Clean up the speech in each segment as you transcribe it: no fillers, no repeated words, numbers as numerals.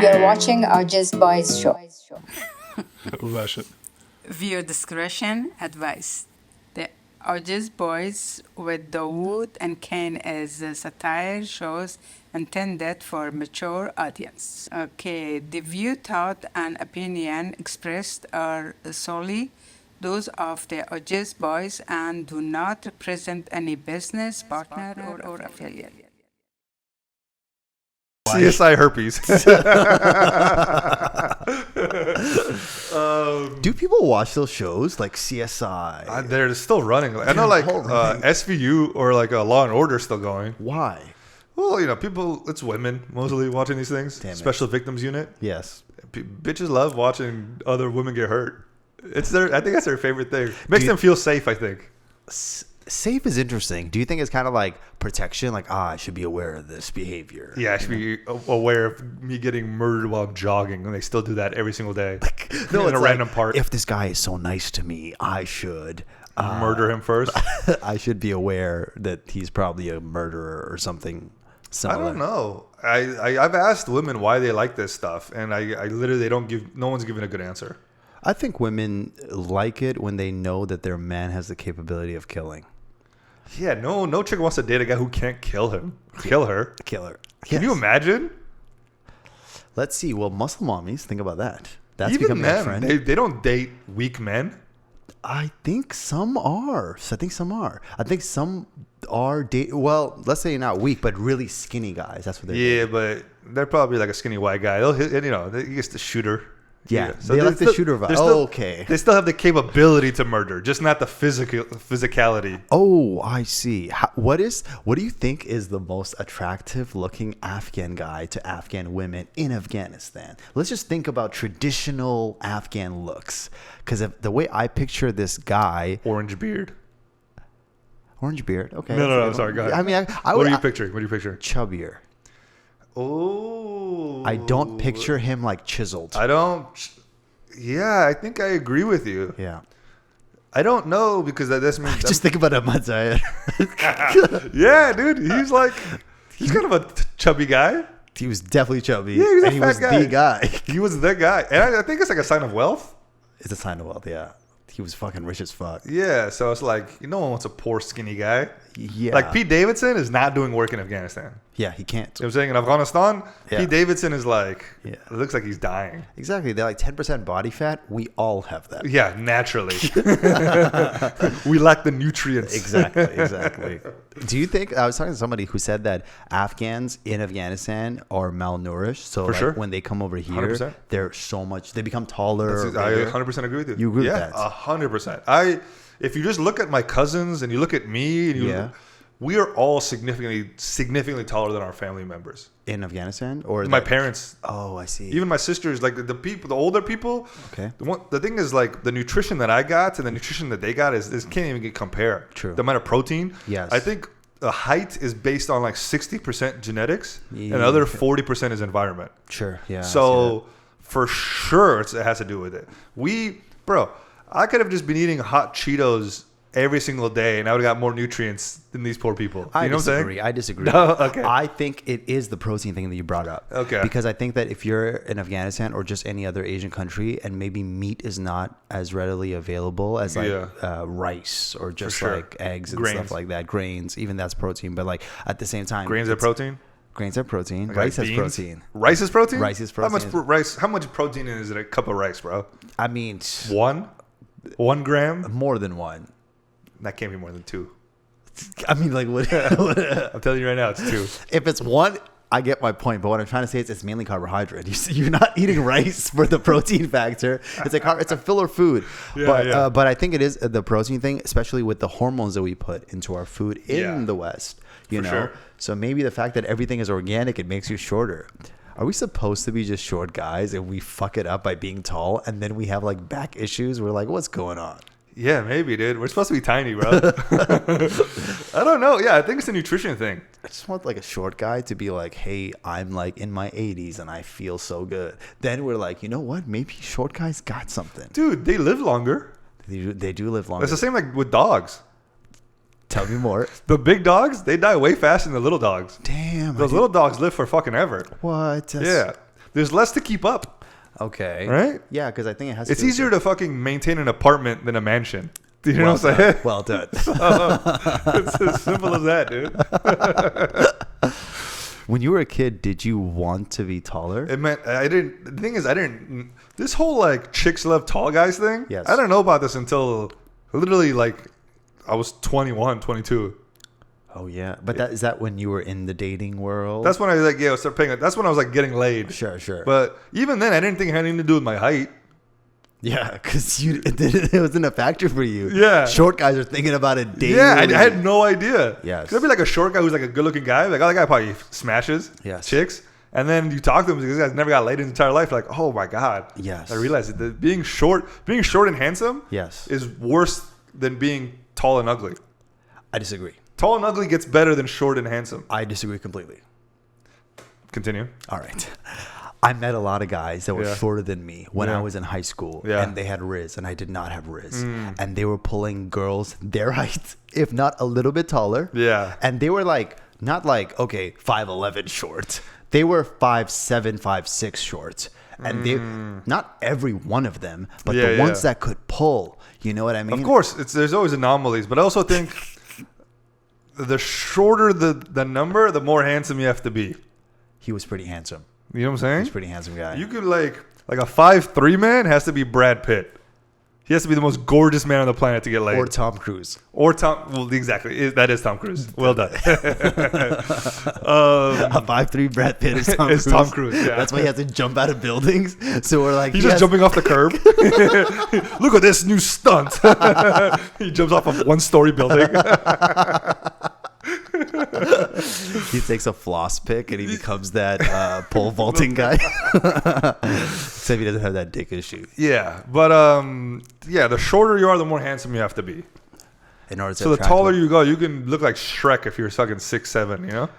You're watching AwJiz Boys Show. Viewer discretion advised. The Awjiz Boys with Dawood and Kane as satire shows intended for mature audience. Okay, the view, thought, and opinion expressed are solely those of the Awjiz Boys and do not represent any business, partner, or affiliate. CSI herpes. Do people watch those shows like CSI? They're still running. I know, like SVU or like Law and Order is still going. Why? Well, people, it's women mostly watching these things. Damn it. Special Victims Unit. Yes. Bitches love watching other women get hurt. I think that's their favorite thing. Makes them feel safe, I think. Safe is interesting. Do you think it's kind of like protection? Like, I should be aware of this behavior. Yeah, I should be aware of me getting murdered while I'm jogging, and they still do that every single day. In a random park. If this guy is so nice to me, I should murder him first. I should be aware that he's probably a murderer or something similar. I don't know. I've asked women why they like this stuff, and I literally no one's giving a good answer. I think women like it when they know that their man has the capability of killing. Yeah, no chick wants to date a guy who can't kill him. Kill her. Can you imagine? Let's see. Well, muscle mommies, think about that. That's even becoming a trend. They don't date weak men. I think some are. I think some are well, let's say not weak, but really skinny guys. That's what they're Yeah, but they're probably like a skinny white guy. They'll hit, he gets the shooter. Yeah, so they like the shooter vibe. Okay. They still have the capability to murder, just not the physicality. Oh, I see. What do you think is the most attractive looking Afghan guy to Afghan women in Afghanistan? Let's just think about traditional Afghan looks. Because the way I picture this guy... Orange beard. Okay. No, sorry, go ahead. I mean, What are you picturing? Chubbier. Oh, I don't picture him like chiseled. I don't. Yeah, I think I agree with you. Yeah. I don't know because that means just think about Ahmad Zayed. Yeah, dude, he's kind of a chubby guy. He was definitely chubby. Yeah, he was the guy. He was the guy, and I think it's like a sign of wealth. It's a sign of wealth. Yeah. He was fucking rich as fuck. Yeah, so it's like no one wants a poor skinny guy. Yeah, like Pete Davidson is not doing work in Afghanistan. Yeah, he can't. You know what I'm saying? In Afghanistan, Yeah. Pete Davidson is like, Yeah. It looks like he's dying. Exactly. They're like 10% body fat. We all have that. Yeah, naturally. We lack the nutrients. Exactly. Do you think, I was talking to somebody who said that Afghans in Afghanistan are malnourished. So For sure. when they come over here, 100%. they become taller. I 100% agree with you. You agree with that? 100%. If you just look at my cousins and you look at me, and we are all significantly taller than our family members. In Afghanistan? Or my parents. Oh, I see. Even my sisters, like the older people. Okay. The thing is, like, the nutrition that I got and the nutrition that they got is can't even get compared. True. The amount of protein. Yes. I think the height is based on like 60% genetics and the other 40% is environment. Sure. Yeah. So for sure it has to do with it. I could have just been eating hot Cheetos every single day and I would have got more nutrients than these poor people. I disagree. No? Okay. I think it is the protein thing that you brought up. Okay. Because I think that if you're in Afghanistan or just any other Asian country and maybe meat is not as readily available as rice or just like eggs and grains. Stuff like that, grains, even that's protein. But like at the same time, Grains are protein? Grains are protein. Like rice has beans? protein. Rice is protein? Rice is protein. How much protein is in a cup of rice, bro? I mean, 1 gram? more than one. That can't be more than 2. I mean, like, what? I'm telling you right now, it's 2. If it's 1, I get my point. But what I'm trying to say is it's mainly carbohydrate. You're not eating rice for the protein factor. It's a filler food. But I think it is the protein thing, especially with the hormones that we put into our food in the West. You know, sure. So maybe the fact that everything is organic, it makes you shorter. Are we supposed to be just short guys and we fuck it up by being tall and then we have like back issues? We're like, what's going on? Yeah, maybe, dude. We're supposed to be tiny, bro. I don't know. Yeah, I think it's a nutrition thing. I just want like a short guy to be like, hey, I'm like in my 80s and I feel so good. Then we're like, you know what? Maybe short guys got something. Dude, they live longer. They do live longer. It's the same like with dogs. Tell me more. The big dogs, they die way faster than the little dogs. Damn. Those little dogs live for fucking ever. What? Yeah. there's less to keep up, Okay. right? Yeah, because I think it has. It's easier to fucking maintain an apartment than a mansion. Do you know what I'm saying? Well done. It's as simple as that, dude. When you were a kid, did you want to be taller? It meant I didn't. The thing is, I didn't. This whole like chicks love tall guys thing. Yes. I didn't know about this until literally like I was 21, 22. Oh yeah, but is that when you were in the dating world? That's when I was like, I started paying. That's when I was like getting laid. Sure. But even then, I didn't think it had anything to do with my height. Yeah, because it wasn't a factor for you. Yeah. Short guys are thinking about it daily. Yeah, I had no idea. Yes. There'd be like a short guy who's like a good-looking guy. Like, oh, that guy probably smashes chicks. And then you talk to him because this guy's never got laid in his entire life. Like, oh my god. Yes. I realized that being short and handsome, is worse than being tall and ugly. I disagree. Tall and ugly gets better than short and handsome. I disagree completely. Continue. All right. I met a lot of guys that were shorter than me when I was in high school, and they had Riz, and I did not have Riz. And they were pulling girls their height, if not a little bit taller. Yeah. And they were like, not like, okay, 5'11" short. They were 5'7", 5'6" short. And they, not every one of them, but the ones that could pull. You know what I mean? Of course, there's always anomalies, but I also think the shorter the number, the more handsome you have to be. He was pretty handsome. You know what I'm saying? He's a pretty handsome guy. You could like a 5'3" man has to be Brad Pitt. He has to be the most gorgeous man on the planet to get laid. Or Tom Cruise. Well, exactly. That is Tom Cruise. Well done. A 5'3" Brad Pitt is Tom Cruise. Tom Cruise, yeah. That's why he has to jump out of buildings. So we're like, He's just jumping off the curb. Look at this new stunt. He jumps off a 1-story building. He takes a floss pick and he becomes that pole vaulting guy. Except he doesn't have that dick issue. Yeah, but the shorter you are, the more handsome you have to be. In order to so the attract taller them. you go, you can look like Shrek if you're fucking 6'7", you know?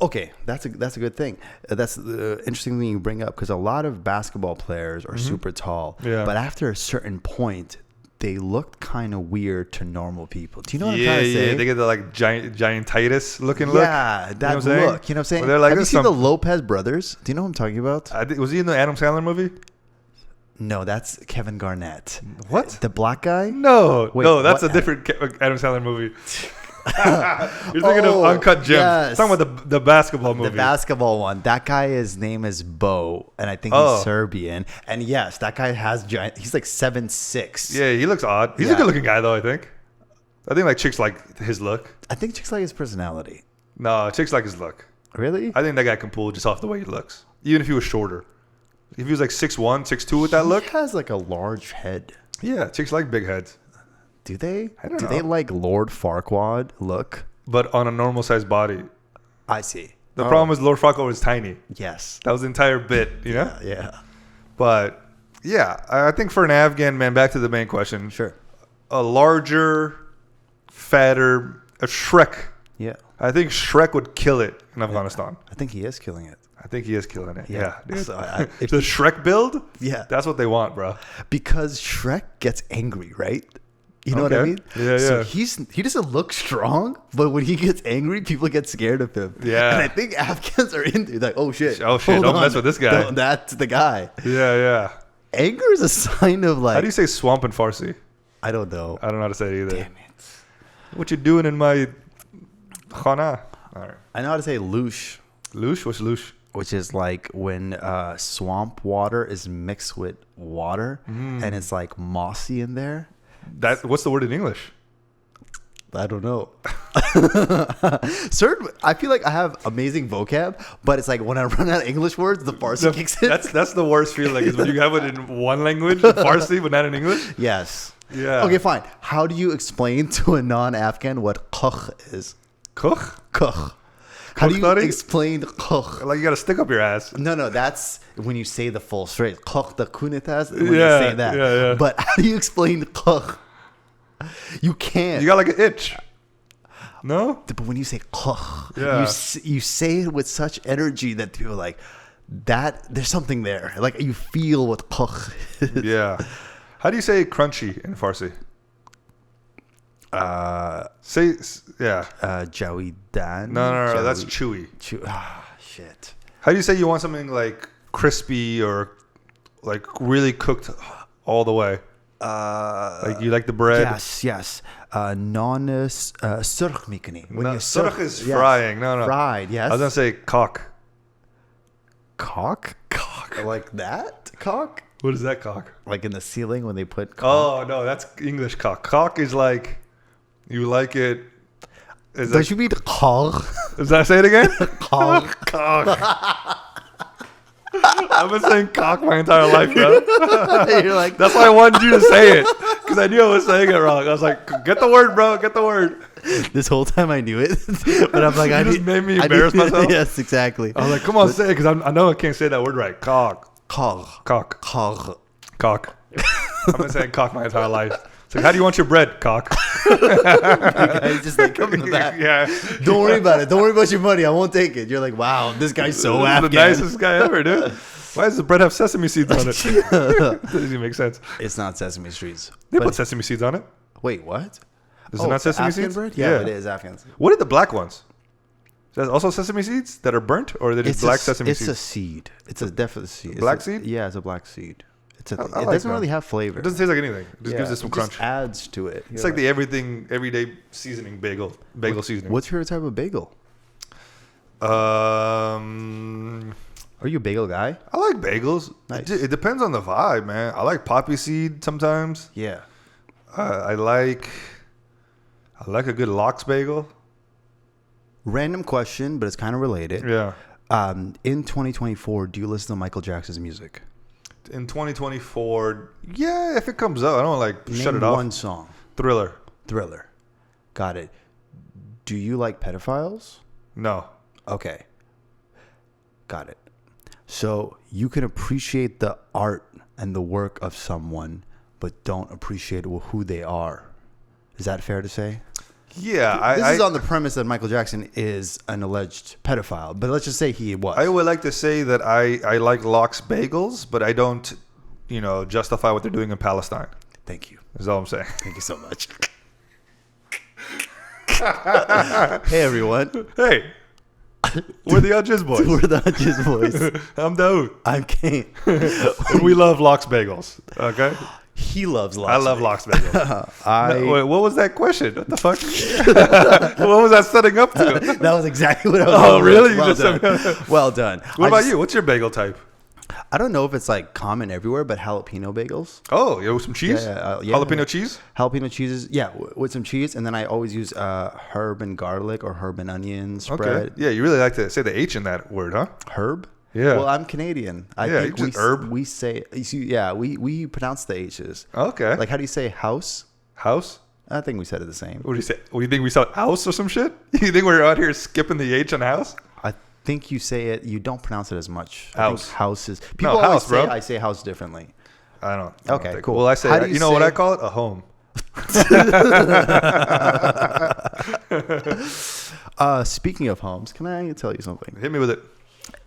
Okay, that's a good thing. That's the interesting thing you bring up because a lot of basketball players are super tall. Yeah. But after a certain point, they look kind of weird to normal people. Do you know what I'm trying to say? Yeah, they get the like giantitis looking look. Yeah, that you know look. You know what I'm saying? Well, they're like, have you seen the Lopez brothers? Do you know what I'm talking about? Was he in the Adam Sandler movie? No, that's Kevin Garnett. What? The black guy? No. Wait, no, that's what? a different Adam Sandler movie. You're thinking of Uncut Gems. Yes. Talking about the basketball movie. The basketball one. That guy, his name is Bo, and I think he's Serbian. And yes, that guy has giant. He's like 7'6". Yeah, he looks odd. He's a good-looking guy, though. I think like chicks like his look. I think chicks like his personality. No, chicks like his look. Really? I think that guy can pull just off the way he looks, even if he was shorter. If he was like 6'1", 6'2" with that look. He has like a large head. Yeah, chicks like big heads. Do they? I don't know. Do they like Lord Farquaad look? But on a normal sized body. I see. The problem is Lord Farquaad was tiny. Yes. That was the entire bit, you know? Yeah. But yeah, I think for an Afghan man, back to the main question. Sure. A larger, fatter, a Shrek. Yeah. I think Shrek would kill it in Afghanistan. I think he is killing it. I think he is killing it. Yeah, dude. So the Shrek build? Yeah. That's what they want, bro. Because Shrek gets angry, right? You know what I mean? Yeah, so yeah. he doesn't look strong, but when he gets angry, people get scared of him. Yeah. And I think Afghans are into like, oh shit. Hold on. don't mess with this guy. That's the guy. Yeah. Anger is a sign of like. How do you say swamp in Farsi? I don't know. I don't know how to say it either. Damn it. What you doing in my khana? All right. I know how to say lush, Lush? What's lush? which is like when swamp water is mixed with water and it's like mossy in there. What's the word in English? I don't know. Certain, I feel like I have amazing vocab, but it's like when I run out of English words, the Farsi kicks in. That's the worst feeling is when you have it in one language, Farsi, but not in English. Yes. Yeah. Okay, fine. How do you explain to a non-Afghan what koch is? Koch? Koch. How do you Koch, explain koch? Like you got to stick up your ass. No, that's when you say the full phrase. Koch the kunitas, when you Yeah, say that. yeah. But how do you explain koch? You can't. You got like an itch. No? But when you say koch, Yeah. you say it with such energy that people are like, that there's something there. Like you feel what koch is. Yeah. How do you say crunchy in Farsi? Jawidan. No, that's chewy. Shit. How do you say you want something like crispy or like really cooked all the way? Like you like the bread? Yes. Non-is surg mikni. Surg is frying. No. Fried, yes. I was gonna say cock. Cock? Like that? Cock? What is that cock? Like in the ceiling when they put cock? Oh no, that's English cock. Cock is like you like it. Don't you mean cock? Does that say it again? Cock. Cock. I've been saying cock my entire life, bro. You're like, That's why I wanted you to say it, because I knew I was saying it wrong. I was like, get the word, bro. Get the word. this whole time I knew it, but I'm like, You just made me embarrass myself? Yes, exactly. I was like, come on, say it, because I know I can't say that word right. Cock. Cock. Cock. Cock. Cock. I've been saying cock my entire life. It's like, how do you want your bread, cock? Guys just like come in the back. Yeah. Don't worry about it. Don't worry about your money. I won't take it. You're like, wow, this guy's so This is Afghan. the nicest guy ever, dude. Why does the bread have sesame seeds on it? Doesn't even make sense. It's not Sesame Streets. They But- put sesame seeds on it. Wait, what? Is it not sesame Afghan seeds? bread? Yeah, it is Afghans. What are the black ones? Is that also sesame seeds that are burnt, or are they just black sesame It's seeds? a seed. It's a definite seed. It's Black a- seed? Yeah, it's a black seed. It I like doesn't that. really have flavor. It doesn't taste like anything. It just gives it some crunch. Just adds to it. It's like the everyday seasoning bagel seasoning. What's your type of bagel? I Are you a bagel guy? like bagels. Nice. It depends on the vibe, man. I like poppy seed sometimes. Yeah. I like a good lox bagel. Random question, but it's kind of related. Yeah. In 2024, do you listen to Michael Jackson's music? In 2024, yeah, if it comes out, I don't like shut Name it off. one song. Thriller. Got it. Do you like pedophiles? No. Okay. Got it. So you can appreciate the art and the work of someone, but don't appreciate who they are. Is that fair to say? Yeah, This is on the premise that Michael Jackson is an alleged pedophile, but let's just say he was. I would like to say that I like lox bagels, but I don't, justify what they're doing in Palestine. Thank you. Is all I'm saying. Thank you so much. Hey, everyone. Hey, we're the AwJiz Boys. We're the AwJiz Boys. I'm Daoud. I'm Kane. And we love lox bagels. Okay. He loves lox. I love lox bagels. No, Wait, what was that question? What the fuck? What was that setting up to? that was exactly what I was Oh, going with. really? You Well just done. Well done. What about you? What's your bagel type? I don't know if it's like common everywhere, but jalapeno bagels. Oh, with some cheese? Yeah. Jalapeno cheese? Jalapeno cheeses, yeah, with some cheese, and then I always use herb and garlic or herb and onion spread. Okay. Yeah, you really like to say the H in that word, huh? Herb. Yeah. Well, I'm Canadian. I Yeah, think you just herb. we say, you see, yeah, we pronounce the H's. Okay. Like, how do you say house? House? I think we said it the same. What do you say? What do you think we saw house or some shit? You think we're out here skipping the H on house? I think you say it. You don't pronounce it as much. I House. think house is. People house, always say bro. I say house differently. I don't. Okay, think. cool. Well, I say, How do you know what say- I call it? A home. Speaking of homes, can I tell you something? Hit me with it.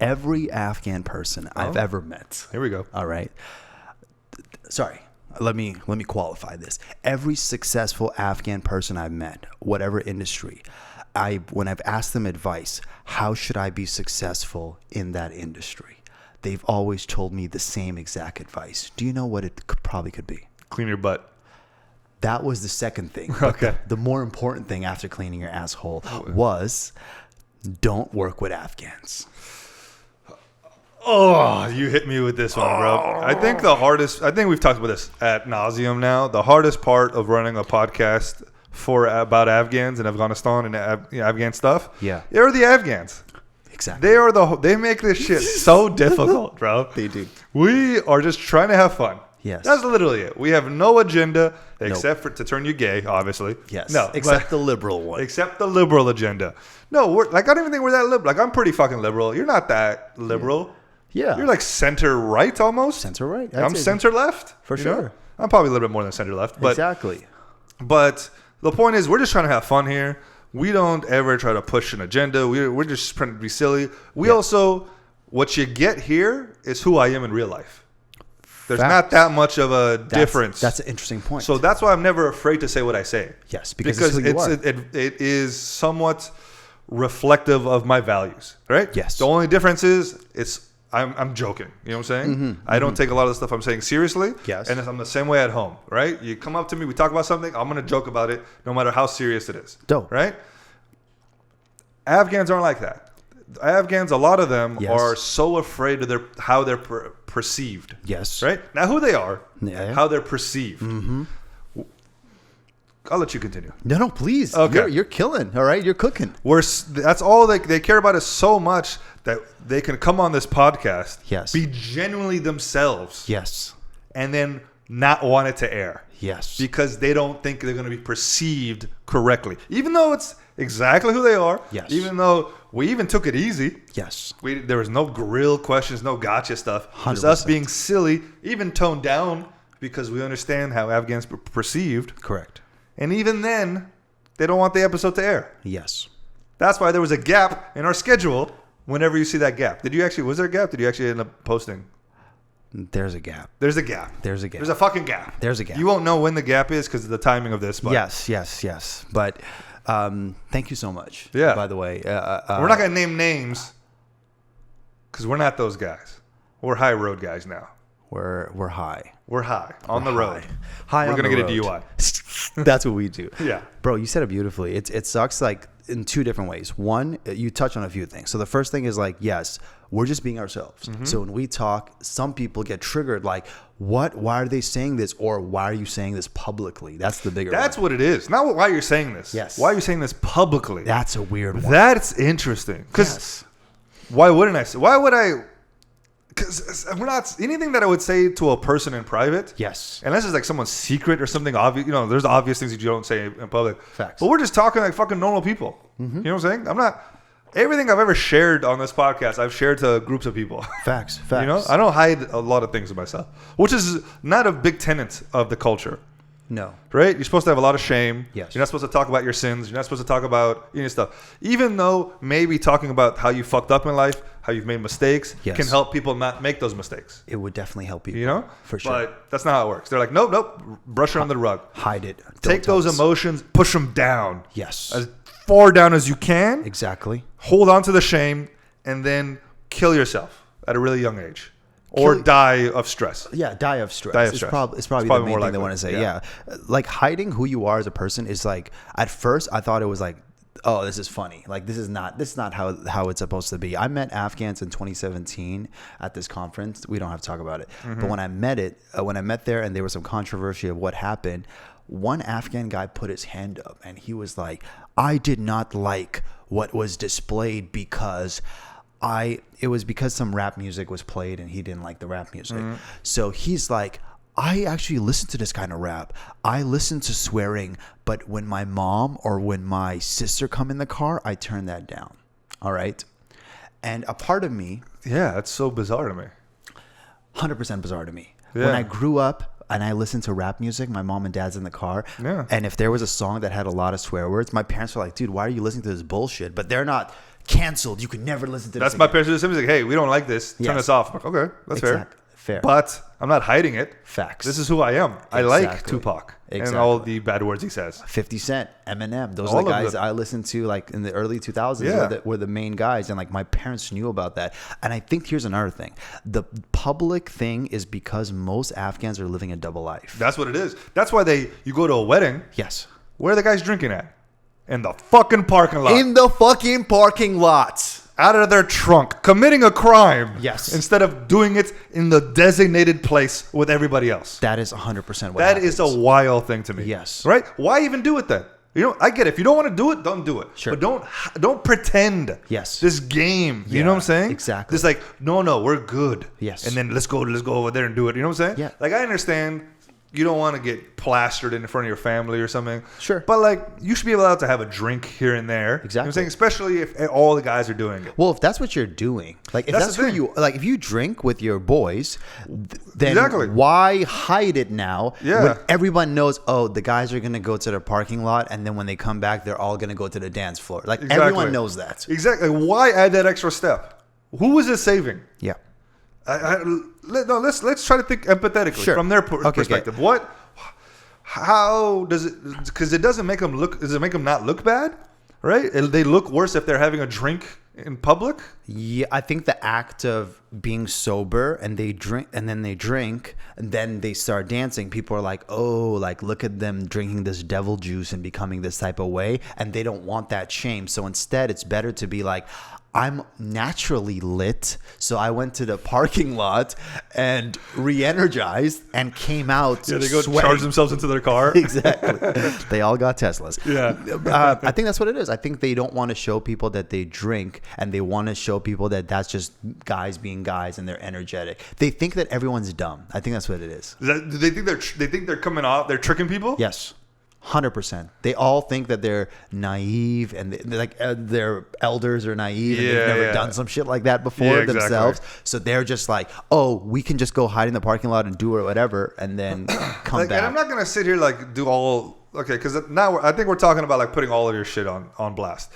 Every Afghan person I've ever met. Here we go. All right. Sorry. Let me qualify this. Every successful Afghan person I've met, whatever industry, when I've asked them advice, how should I be successful in that industry? They've always told me the same exact advice. Do you know what it probably could be? Clean your butt. That was the second thing. But Okay. the more important thing after cleaning your asshole was don't work with Afghans. Oh, you hit me with this one, bro. I think we've talked about this ad nauseum now. The hardest part of running a podcast about Afghans and Afghanistan and Afghan stuff, are the Afghans. Exactly. They make this shit so difficult, bro. They do. We are just trying to have fun. Yes. That's literally it. We have no agenda except for to turn you gay, obviously. Yes. No, Except the liberal one. Except the liberal agenda. No, I don't even think we're that liberal. Like, I'm pretty fucking liberal. You're not that liberal. Yeah. You're like center right almost. Center right. I'm center left. For you know? sure. I'm probably a little bit more than center left. But, exactly. But the point is, we're just trying to have fun here. We don't ever try to push an agenda. We're just trying to be silly. We also, what you get here is who I am in real life. There's not that much of a difference. That's an interesting point. So that's why I'm never afraid to say what I say. Yes, because it's who you are. It is somewhat reflective of my values, right? Yes. The only difference is it's I'm joking. You know what I'm saying? I don't take a lot of the stuff I'm saying seriously. Yes. And I'm the same way at home, right? You come up to me, we talk about something, I'm going to joke about it no matter how serious it is. Dope. Right? Afghans aren't like that. Afghans, a lot of them Yes. are so afraid of how they're perceived. Yes. Right? Now, who they are, Yeah. how they're perceived. I'll let you continue. No, please. Okay. You're killing. All right, you're cooking. That's all they care about is so much that they can come on this podcast, Yes. be genuinely themselves, Yes. and then not want it to air. Yes. Because they don't think they're going to be perceived correctly. Even though it's exactly who they are. Yes. Even though we even took it easy. Yes. There was no grill questions, no gotcha stuff. Just us 100%. being silly, even toned down because we understand how Afghans perceived. Correct. And even then, they don't want the episode to air. Yes. That's why there was a gap in our schedule whenever you see that gap. Was there a gap? Did you actually end up posting? There's a gap. There's a gap. There's a gap. There's a fucking gap. There's a gap. You won't know when the gap is because of the timing of this. But Yes. But thank you so much. Yeah. By the way, we're not going to name names because we're not those guys. We're high road guys now. we're high. We're high on the road. High. We're on going to the get a road. DUI. That's what we do. Yeah. Bro, you said it beautifully. It sucks like in two different ways. One, you touch on a few things. So the first thing is like, yes, we're just being ourselves. So when we talk, some people get triggered like, what? Why are they saying this? Or why are you saying this publicly? That's the bigger That's one. what it is. Not why you're saying this. Yes. Why are you saying this publicly? That's a weird one. That's interesting. Because Yes. Why why would I? Because we're not anything that I would say to a person in private. Yes. Unless it's like someone's secret or something obvious. You know, there's obvious things that you don't say in public. Facts. But we're just talking like fucking normal people. You know what I'm saying? I'm not. Everything I've ever shared on this podcast, I've shared to groups of people. Facts. You know, I don't hide a lot of things of myself, which is not a big tenet of the culture. No. Right? You're supposed to have a lot of shame. Yes. You're not supposed to talk about your sins. You're not supposed to talk about any stuff. Even though maybe talking about how you fucked up in life, how you've made mistakes, Yes. can help people not make those mistakes. It would definitely help you. You know? For sure. But that's not how it works. They're like, nope, brush it under the rug. Hide it. Don't Take tell those us. emotions, push them down. Yes. As far down as you can. Exactly. Hold on to the shame, and then kill yourself at a really young age. Or die of stress. Yeah, die of stress. Die of It's stress. probably It's the probably main more thing they likely. want to say. Yeah. Yeah. Like hiding who you are as a person is like, at first I thought it was like, oh, this is funny. Like this is not how it's supposed to be. I met Afghans in 2017 at this conference. We don't have to talk about it. But when I met there and there was some controversy of what happened, one Afghan guy put his hand up and he was like, I did not like what was displayed because it was because some rap music was played and he didn't like the rap music. So he's like, I actually listen to this kind of rap. I listen to swearing, but when my mom or when my sister come in the car, I turn that down. All right. And a part of me, Yeah, that's so bizarre to me. 100% bizarre to me. Yeah. When I grew up and I listened to rap music, my mom and dad's in the car. Yeah. And if there was a song that had a lot of swear words, my parents were like, dude, why are you listening to this bullshit? But they're not canceled. You can never listen to this. That's my again. parents do the same. Like, hey, we don't like this. Turn Yes. this off. I'm like, okay, that's Fair. fair. But I'm not hiding it. Facts. This is who I am. I like Exactly. Tupac and Exactly. all the bad words he says. 50 Cent, Eminem. Those All are the of guys them. I listened to like in the early 2000s Yeah. were the main guys. And like my parents knew about that. And I think here's another thing. The public thing is because most Afghans are living a double life. That's what it is. That's why you go to a wedding. Yes. Where are the guys drinking at? In the fucking parking lot. In the fucking parking lot. Out of their trunk, committing a crime. Yes. Instead of doing it in the designated place with everybody else. That is 100% what That happens. is a wild thing to me. Yes. Right? Why even do it then? You know, I get it. If you don't want to do it, don't do it. Sure. But don't pretend. Yes. This game. You Yeah, know what I'm saying? exactly. This like, no, we're good. Yes. And then let's go over there and do it. You know what I'm saying? Yeah. Like I understand you don't want to get plastered in front of your family or something. Sure. But like you should be allowed to have a drink here and there. You know what I'm Exactly. saying? Especially if all the guys are doing it. Well, if that's what you're doing, like if That's that's, the who thing. you like, if you drink with your boys, then Exactly. why hide it now? Yeah. When everyone knows, oh, the guys are gonna go to the parking lot, and then when they come back, they're all gonna go to the dance floor. Like Exactly. everyone knows that. Exactly. Why add that extra step? Who is it saving? Yeah. Let's try to think empathetically Sure. from their Okay, perspective. What? How does it? Because it doesn't make them look. Does it make them not look bad? Right? They look worse if they're having a drink in public? Yeah, I think the act of being sober and they drink and then they start dancing. People are like, oh, like look at them drinking this devil juice and becoming this type of way. And they don't want that shame. So instead, it's better to be like, I'm naturally lit, so I went to the parking lot and re-energized and came out. Yeah, they go sweating. charge themselves into their car. Exactly. They all got Teslas. Yeah. I think that's what it is. I think they don't want to show people that they drink, and they want to show people that that's just guys being guys and they're energetic. They think that everyone's dumb. I think that's what it is. Do they think they're coming off? They're tricking people? Yes. 100%. They all think that they're naive and their elders are naive and they've never done some shit like that before themselves. So they're just like, oh, we can just go hide in the parking lot and do or whatever and then come back. And I'm not going to sit here like do all, okay, because now I think we're talking about like putting all of your shit on blast.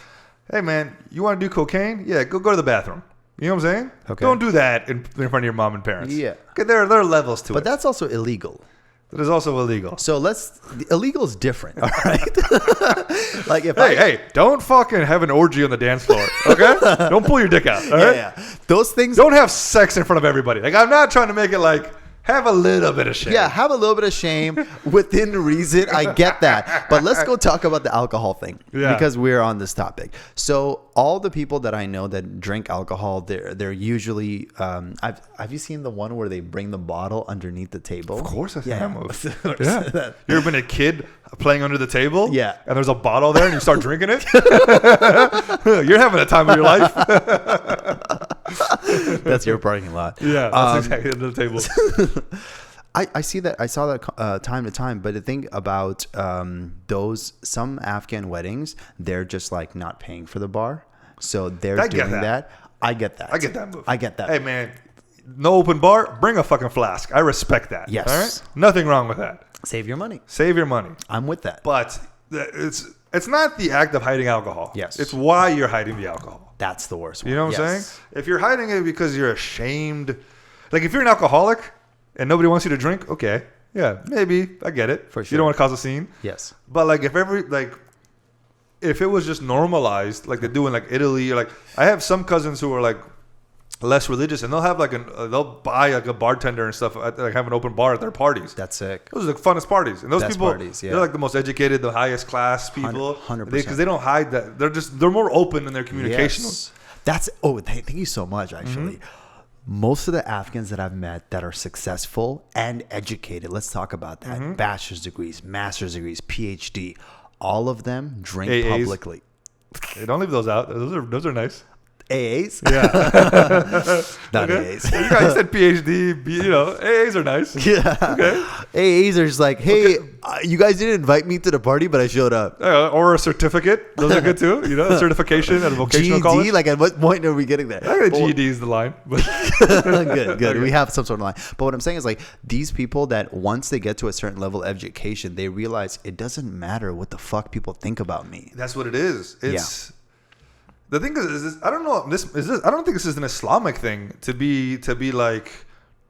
Hey, man, you want to do cocaine? Yeah, go to the bathroom. You know what I'm saying? Okay. Don't do that in front of your mom and parents. Yeah. Okay, there are levels to it. But that's also illegal. That is also illegal. So illegal is different, all right? Like if hey, don't fucking have an orgy on the dance floor, okay? Don't pull your dick out, all right? Yeah. Those things. Don't have sex in front of everybody. Like, I'm not trying to make it like, have a little bit of shame. Yeah, have a little bit of shame within reason. I get that. But let's go talk about the alcohol thing because we're on this topic. So all the people that I know that drink alcohol, they're usually have you seen the one where they bring the bottle underneath the table? Of course I've seen that movie. Yeah. You ever been a kid playing under the table? Yeah. And there's a bottle there and you start drinking it? You're having a time of your life. That's your parking lot. Yeah, that's exactly under the table. I see that. I saw that time to time. But the thing about some Afghan weddings, they're just like not paying for the bar, so they're doing that. I get that. I get that move. I get that. Hey man, no open bar. Bring a fucking flask. I respect that. Yes. All right. Nothing wrong with that. Save your money. Save your money. I'm with that. But it's not the act of hiding alcohol. Yes. It's why you're hiding the alcohol. That's the worst one. You know what I'm saying? If you're hiding it because you're ashamed, like if you're an alcoholic and nobody wants you to drink, okay, yeah, maybe I get it. For sure. You don't want to cause a scene. Yes. But like if it was just normalized, like they do in like Italy, or like I have some cousins who are like less religious, and they'll have like they'll buy like a bartender and stuff, like have an open bar at their parties. That's sick. Those are the funnest parties, and those Best people, parties, they're like the most educated, the highest class people, 100%. because they don't hide that. They're more open in their communication. Yes. Thank you so much. Actually, most of the Afghans that I've met that are successful and educated, let's talk about that. Bachelor's degrees, master's degrees, PhD, all of them drink AAs. Publicly. Hey, don't leave those out. Those are nice. AAs? Yeah. Not okay. AAs. You guys said PhD, AAs are nice. Yeah. Okay. AAs are just like, hey, you guys didn't invite me to the party, but I showed up. Or a certificate. Those are good too. A certification at a vocational GED? college. Like, at what point are we getting there? I think GED is the line. But good. Okay. We have some sort of line. But what I'm saying is, like, these people that once they get to a certain level of education, they realize it doesn't matter what the fuck people think about me. That's what it is. The thing is I don't know. I don't think this is an Islamic thing to be like,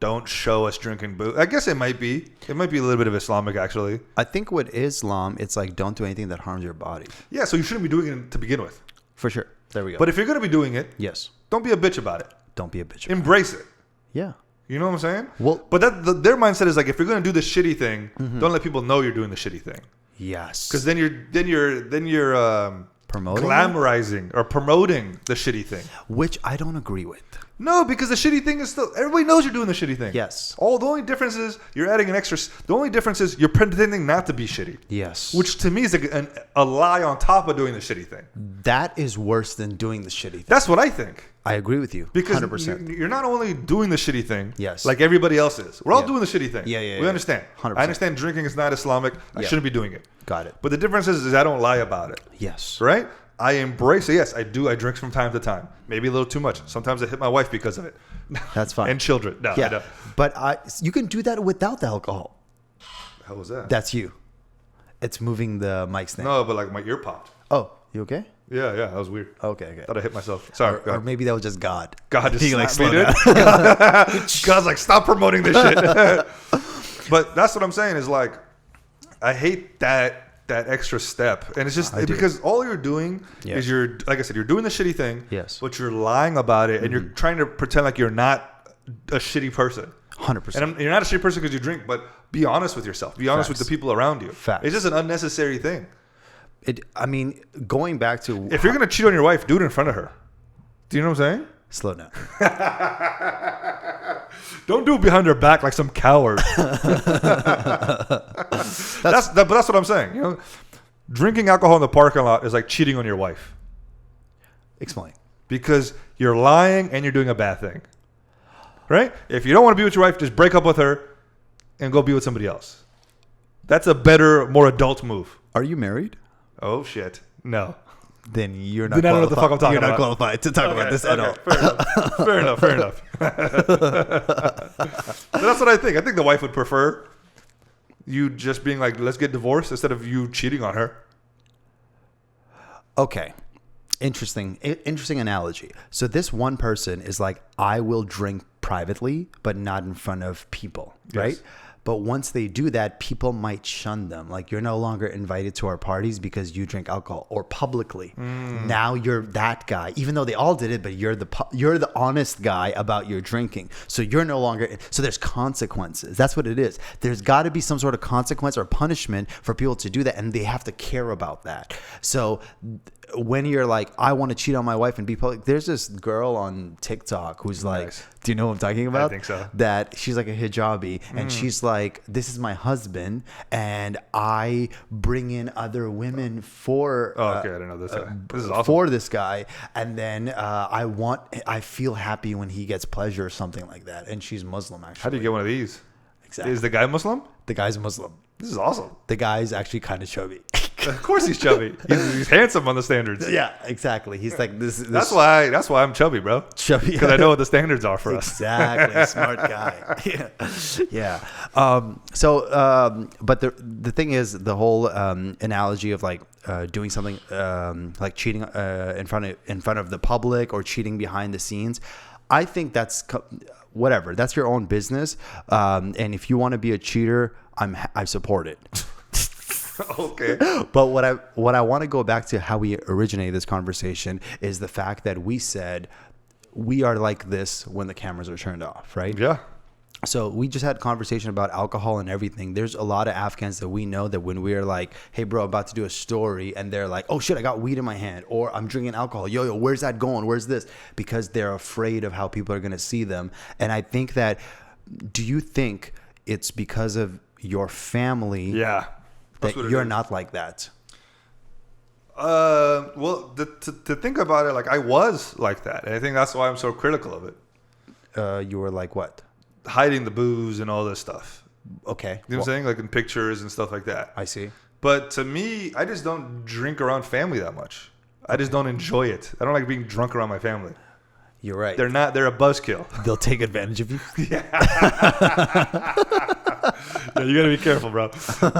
don't show us drinking booze. I guess it might be. It might be a little bit of Islamic, actually. I think with Islam, it's like, don't do anything that harms your body. Yeah, so you shouldn't be doing it to begin with. For sure. There we go. But if you're going to be doing it, yes, don't be a bitch about it. don't be a bitch. Embrace it. Yeah. You know what I'm saying? Well, but their mindset is like, if you're going to do the shitty thing, don't let people know you're doing the shitty thing. Yes. Because then you're promoting glamorizing or promoting the shitty thing, which I don't agree with. No, because the shitty thing is still, everybody knows you're doing the shitty thing. Yes. The only difference is you're adding an extra. The only difference is you're pretending not to be shitty. Yes. Which to me is a lie on top of doing the shitty thing. That is worse than doing the shitty thing. That's what I think. I agree with you. Because 100%. you're not only doing the shitty thing, yes, like everybody else is. We're all doing the shitty thing. Yeah. We understand. 100%. I understand drinking is not Islamic. I shouldn't be doing it. Got it. But the difference is I don't lie about it. Yes. Right? I embrace it. Yes, I do. I drink from time to time. Maybe a little too much. Sometimes I hit my wife because of it. That's fine. And children. No, yeah. I don't. But you can do that without the alcohol. How was that? That's you. It's moving the mic stand. No, but like my ear popped. Oh, you okay? Yeah, that was weird. Okay. Thought I hit myself. Sorry. Or maybe that was just God. God just He, like, slapped me, slowed dude. God's like, stop promoting this shit. But that's what I'm saying is like, I hate that that extra step, and it's just because all you're doing is like I said, you're doing the shitty thing, but you're lying about it, and you're trying to pretend like you're not a shitty person. 100%. And you're not a shitty person because you drink, but be honest with yourself. Be honest with the people around you. Facts. It's just an unnecessary thing. I mean, going back to if you're gonna cheat on your wife, do it in front of her. Do you know what I'm saying? Slow down. Don't do it behind her back like some coward. But that's what I'm saying. You know, drinking alcohol in the parking lot is like cheating on your wife. Explain. Because you're lying and you're doing a bad thing. Right? If you don't want to be with your wife, just break up with her and go be with somebody else. That's a better, more adult move. Are you married? Oh, shit. No. Then you're not. Then I don't know what the fuck I'm talking about. You're not qualified to talk about this at all. Fair enough. But that's what I think. I think the wife would prefer you just being like, let's get divorced, instead of you cheating on her. Okay. Interesting analogy. So this one person is like, I will drink privately, but not in front of people, right? But once they do that, people might shun them. Like, you're no longer invited to our parties because you drink alcohol, or publicly. Now you're that guy, even though they all did it, but you're the honest guy about your drinking. So you're no longer. So there's consequences. That's what it is. There's got to be some sort of consequence or punishment for people to do that, and they have to care about that. So when you're like, I want to cheat on my wife and be public, there's this girl on TikTok who's like, do you know what I'm talking about? I think so. That she's like a hijabi, and she's like, this is my husband, and I bring in other women for I didn't know this. This is awesome. For this guy, and then I feel happy when he gets pleasure or something like that. And she's Muslim, actually. How do you get one of these? Exactly. Is the guy Muslim? The guy's Muslim. This is awesome. The guy's actually kind of chubby. Of course he's chubby. He's handsome on the standards. Yeah, exactly. He's like this. That's why I'm chubby, bro. Chubby, because I know what the standards are for us. Exactly, smart guy. Yeah. But the thing is, the whole analogy of like doing something like cheating in front of the public, or cheating behind the scenes. I think that's whatever. That's your own business. And if you want to be a cheater, I support it. Okay. But what I want to go back to how we originated this conversation is the fact that we said we are like this when the cameras are turned off, right? Yeah. So we just had a conversation about alcohol and everything. There's a lot of Afghans that we know that when we are like, hey, bro, I'm about to do a story, and they're like, oh, shit, I got weed in my hand, or I'm drinking alcohol. Yo, where's that going? Where's this? Because they're afraid of how people are going to see them. And I think that, do you think it's because of your family that you're not like that? Well, to think about it, like, I was like that. And I think that's why I'm so critical of it. You were like what? Hiding the booze and all this stuff. Okay. You know what I'm saying? Like in pictures and stuff like that. I see. But to me, I just don't drink around family that much. I just don't enjoy it. I don't like being drunk around my family. You're right. They're a buzzkill. They'll take advantage of you. Yeah, you gotta be careful, bro.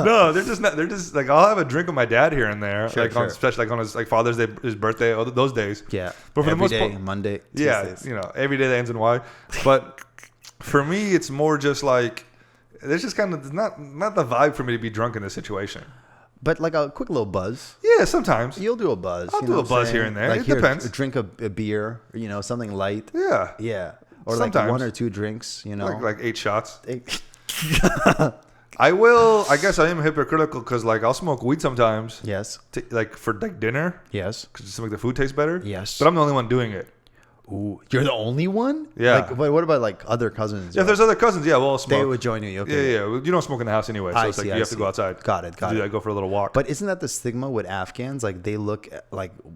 No, they're just like, I'll have a drink with my dad here and there, especially like on his like Father's Day, his birthday, those days. Yeah. But for every the most part, Monday, Tuesdays. Yeah, every day that ends in Y. But for me, it's more just like, there's just kind of not the vibe for me to be drunk in this situation. But like a quick little buzz. Yeah, sometimes. You'll do a buzz. I'll do a buzz here and there. Like, it depends. Drink a beer, something light. Yeah. Yeah. Or sometimes. like 1 or 2 drinks, Like 8 shots. I guess I am hypocritical because like I'll smoke weed sometimes. Yes. Like for like dinner. Yes. Because just to make the food taste better. Yes. But I'm the only one doing it. Ooh, you're the only one? Yeah. Like, but what about like other cousins? Yeah, if there's other cousins, we'll all smoke. They would join you. Okay. Yeah. You don't smoke in the house anyway, so it's like you have to go outside. Got it. I go for a little walk. But isn't that the stigma with Afghans? Like they look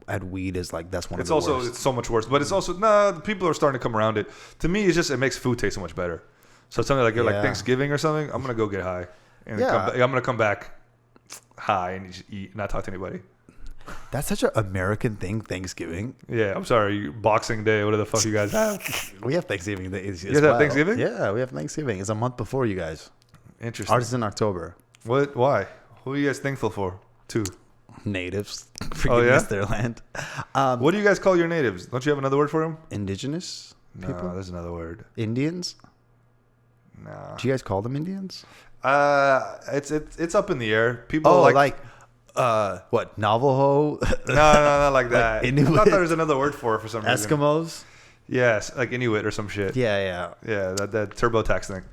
at weed as like that's one of the worst. It's so much worse. But it's also people are starting to come around it. To me, it makes food taste so much better. So something like like Thanksgiving or something, I'm gonna go get high, and I'm gonna come back high and just eat, not talk to anybody. That's such an American thing, Thanksgiving. Yeah, I'm sorry. Boxing Day, what the fuck you guys have? We have Thanksgiving Day. You guys have Thanksgiving? Yeah, we have Thanksgiving. It's a month before you guys. Interesting. Ours is in October. What? Why? Who are you guys thankful for? Natives. For giving us their land. What do you guys call your natives? Don't you have another word for them? Indigenous people? No, there's another word. Indians? No. Do you guys call them Indians? It's up in the air. People What, Navajo? No, not like that. I Inuit? thought there was another word for it for some reason. Eskimos? Yes, like Inuit or some shit. Yeah. Yeah, that TurboTax thing.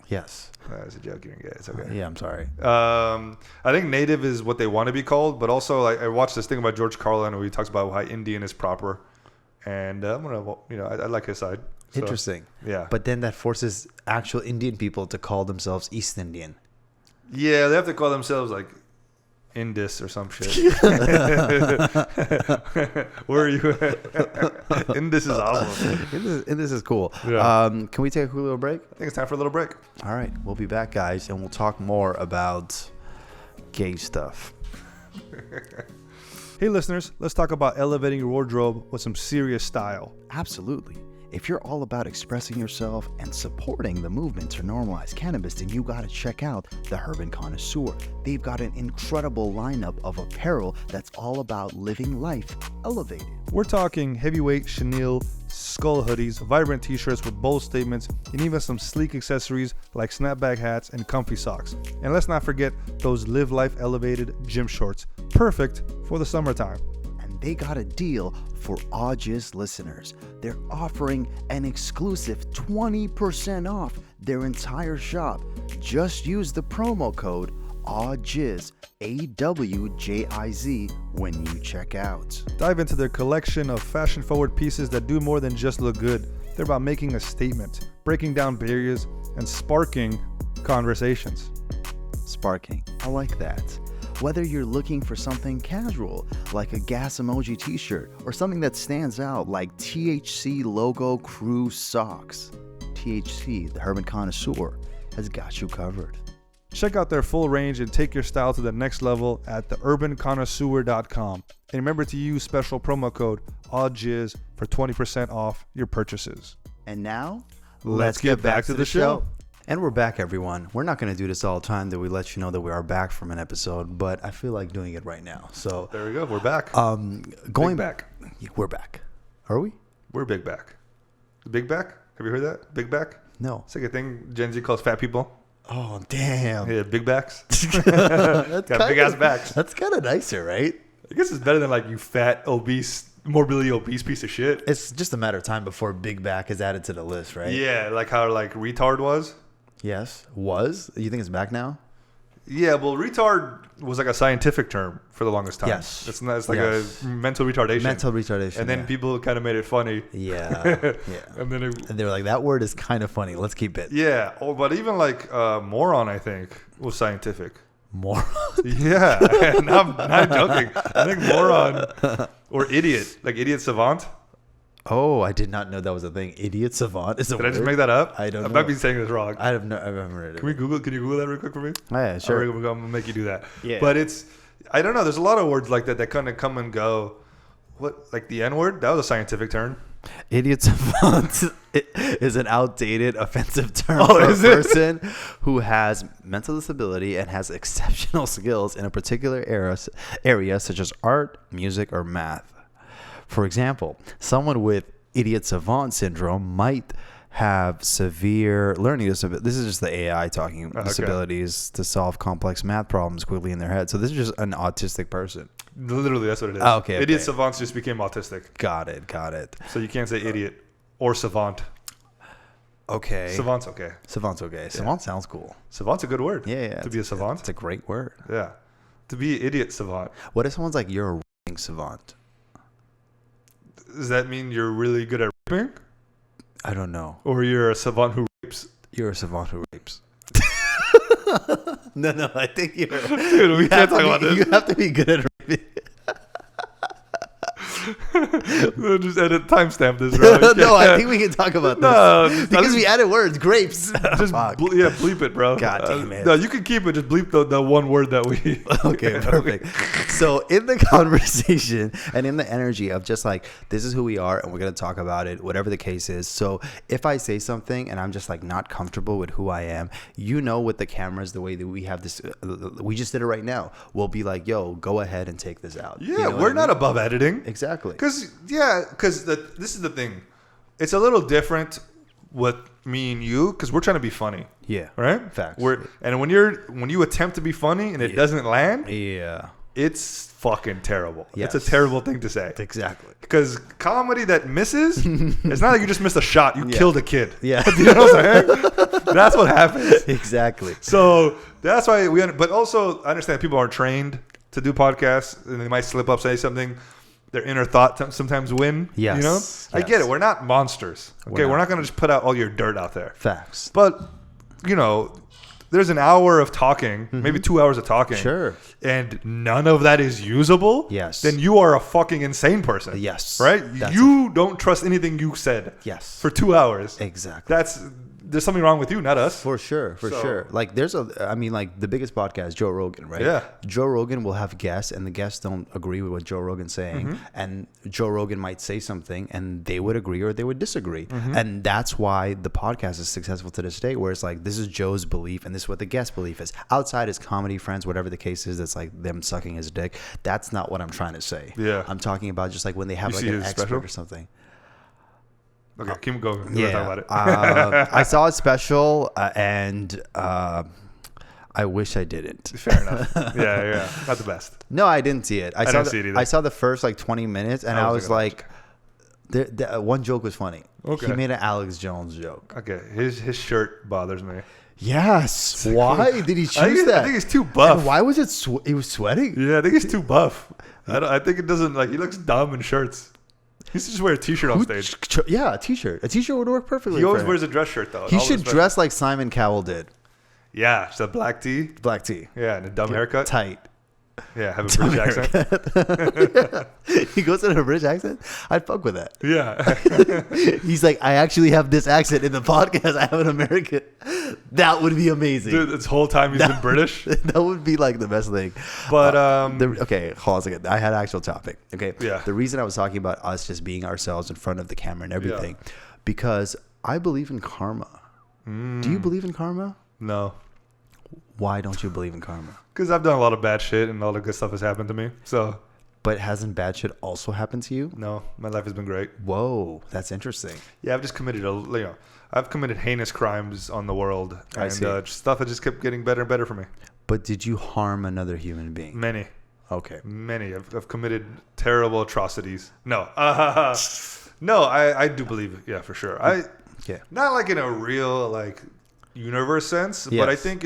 Yes. That's a joke you didn't get. It's okay. Yeah, I'm sorry. I think native is what they want to be called, but also like I watched this thing about George Carlin where he talks about how Indian is proper, and I'm gonna, I like his side. So, Interesting. Yeah. But then that forces actual Indian people to call themselves East Indian. Yeah, they have to call themselves like Indus or some shit. Where are you at? Indus is awesome. Indus is cool. Yeah. Can we take a quick little break? I think it's time for a little break. All right. We'll be back, guys, and we'll talk more about gay stuff. Hey, listeners, let's talk about elevating your wardrobe with some serious style. Absolutely. If you're all about expressing yourself and supporting the movement to normalize cannabis, then you gotta check out the Urban Connoisseur. They've got an incredible lineup of apparel that's all about living life elevated. We're talking heavyweight chenille skull hoodies, vibrant t-shirts with bold statements, and even some sleek accessories like snapback hats and comfy socks. And let's not forget those live life elevated gym shorts, perfect for the summertime. They got a deal for AwJiz listeners. They're offering an exclusive 20% off their entire shop. Just use the promo code AWJIZ, AWJIZ, when you check out. Dive into their collection of fashion-forward pieces that do more than just look good. They're about making a statement, breaking down barriers, and sparking conversations. Sparking. I like that. Whether you're looking for something casual, like a gas emoji t-shirt, or something that stands out like THC logo crew socks, THC, the Urban Connoisseur, has got you covered. Check out their full range and take your style to the next level at theurbanconnoisseur.com. And remember to use special promo code AWJIZ for 20% off your purchases. And now, let's get back to the show. And we're back, everyone. We're not going to do this all the time that we let you know that we are back from an episode, but I feel like doing it right now. So there we go. We're back. Going back. We're back. Are we? We're big back. Big back? Have you heard that? Big back? No. It's like a thing Gen Z calls fat people. Oh, damn. Yeah, big backs. Got big ass backs. That's kind of nicer, right? I guess it's better than like you fat, obese, morbidly obese piece of shit. It's just a matter of time before big back is added to the list, right? Yeah, like how like retard was. Yes. Was? You think it's back now? Yeah, well, retard was like a scientific term for the longest time. Yes. It's like a mental retardation. Mental retardation. And then people kind of made it funny. Yeah. Yeah. And then and they were like, that word is kind of funny. Let's keep it. Yeah. Oh, but even like moron, I think, was scientific. Moron? Yeah. And I'm not joking. I think moron or idiot, like idiot savant. Oh, I did not know that was a thing. Idiot savant is a Did word? I just make that up? I don't know. I might be saying this wrong. I've never heard it. Can you Google that real quick for me? Oh, yeah, sure. I'm going to make you do that. Yeah. But I don't know. There's a lot of words like that kind of come and go. What, like the N word? That was a scientific term. Idiot savant is an outdated, offensive term Oh, for a is it? person who has mental disability and has exceptional skills in a particular area such as art, music, or math. For example, someone with idiot savant syndrome might have severe learning disabilities. This is just the AI talking. Disabilities to solve complex math problems quickly in their head. So this is just an autistic person. Literally, that's what it is. Oh, okay. Idiot savants just became autistic. Got it. So you can't say idiot or savant. Okay. Savant's okay. Savant's okay. Savant sounds cool. Savant's a good word. Yeah. To be a savant. It's a great word. Yeah. To be an idiot savant. What if someone's like, you're a raping savant? Does that mean you're really good at raping? I don't know. Or you're a savant who rapes? You're a savant who rapes. No, I think you're... Dude, we can't talk about this. You have to be good at raping. We'll just edit timestamp this, bro. No, I think we can talk about this. Because we added words. Grapes. Just bleep it, bro. God damn it. No, you can keep it. Just bleep the one word that we... Okay, perfect. So in the conversation and in the energy of just like, this is who we are and we're going to talk about it, whatever the case is. So if I say something and I'm just like not comfortable with who I am, with the cameras, the way that we have this, we just did it right now. We'll be like, yo, go ahead and take this out. Yeah, we're not above editing. Exactly. Because this is the thing. It's a little different with me and you because we're trying to be funny. Yeah. Right? Facts. And when you attempt to be funny and it doesn't land, it's fucking terrible. Yes. It's a terrible thing to say. Exactly. Because comedy that misses, it's not like you just missed a shot. You killed a kid. Yeah. You know what I'm saying? That's what happens. Exactly. So that's why but also I understand people aren't trained to do podcasts and they might slip up, say something. Their inner thought sometimes win. Yes. You know? Yes. I get it. We're not monsters. Okay. We're not going to just put out all your dirt out there. Facts. But, there's an hour of talking, maybe 2 hours of talking. Sure. And none of that is usable. Yes. Then you are a fucking insane person. Yes. Right? You don't trust anything you said. Yes. For 2 hours. Exactly. There's something wrong with you, not us. For sure. Like the biggest podcast, Joe Rogan, right? Yeah. Joe Rogan will have guests and the guests don't agree with what Joe Rogan's saying. And Joe Rogan might say something and they would agree or they would disagree. And that's why the podcast is successful to this day, where it's like, this is Joe's belief and this is what the guest belief is. Outside is comedy, friends, whatever the case is, that's like them sucking his dick. That's not what I'm trying to say. Yeah. I'm talking about just like when they have like an expert or something. Okay, keep going. Yeah, talk about it. I saw a special and I wish I didn't. Fair enough. Yeah, not the best. No, I didn't see it. I didn't see it either. I saw the first like 20 minutes and I was like, one joke was funny. Okay. He made an Alex Jones joke. Okay, his shirt bothers me. Yes. Why did he choose that? I think he's too buff. And why was it? He was sweating. Yeah, I think he's too buff. I think it doesn't he looks dumb in shirts. He used to just wear a t-shirt on stage. Yeah, a t-shirt. A t-shirt would work perfectly. He always wears a dress shirt though. He should dress like Simon Cowell did. Yeah, just a black tee. Black tee. Yeah, and a dumb haircut. Tight. Yeah, have a British accent. He goes in a British accent. I'd fuck with that. Yeah. He's like, I actually have this accent in the podcast. I have an American. That would be amazing. Dude, this whole time he's been British. That would be like the best thing. But okay, hold on a second. I had an actual topic. Okay. Yeah. The reason I was talking about us just being ourselves in front of the camera and everything, because I believe in karma. Do you believe in karma? No. Why don't you believe in karma? Because I've done a lot of bad shit and all the good stuff has happened to me. So. But hasn't bad shit also happened to you? No, my life has been great. Whoa, that's interesting. Yeah, I've just committed I've committed heinous crimes on the world, and stuff that just kept getting better and better for me. But did you harm another human being? Many. Okay. Many. I've committed terrible atrocities. No. No, I do believe, for sure. Not like in a real universe sense, but I think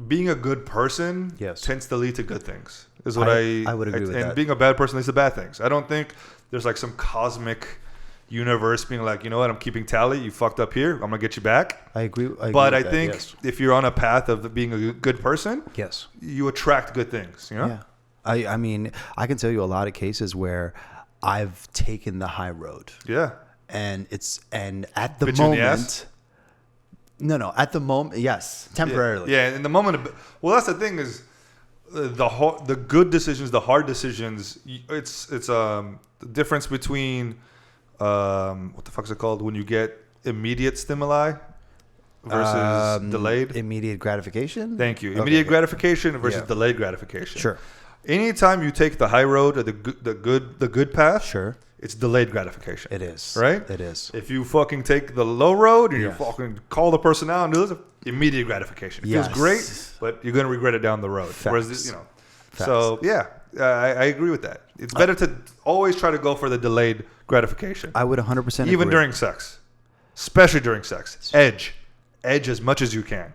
being a good person tends to lead to good things. Is what I would agree with that. And being a bad person leads to bad things. I don't think there's some cosmic universe being like, you know what, I'm keeping tally. You fucked up here. I'm gonna get you back. I agree. But I think if you're on a path of being a good person, you attract good things. You know. Yeah. I mean, I can tell you a lot of cases where I've taken the high road. Yeah. And at the moment. No. At the moment, yes, temporarily. Yeah. In the moment. Well, that's the thing is. The good decisions, the hard decisions. It's the difference between what the fuck's it called when you get immediate stimuli versus delayed. Immediate gratification. Thank you. Immediate gratification versus delayed gratification. Sure. Anytime you take the high road or the good path, sure, it's delayed gratification. It is. Right? It is. If you fucking take the low road and you fucking call the person out and do this, immediate gratification. It feels great, but you're going to regret it down the road. Facts. Whereas this, so I agree with that. It's better to always try to go for the delayed gratification. I would 100% agree. Even during sex, especially during sex. Edge as much as you can.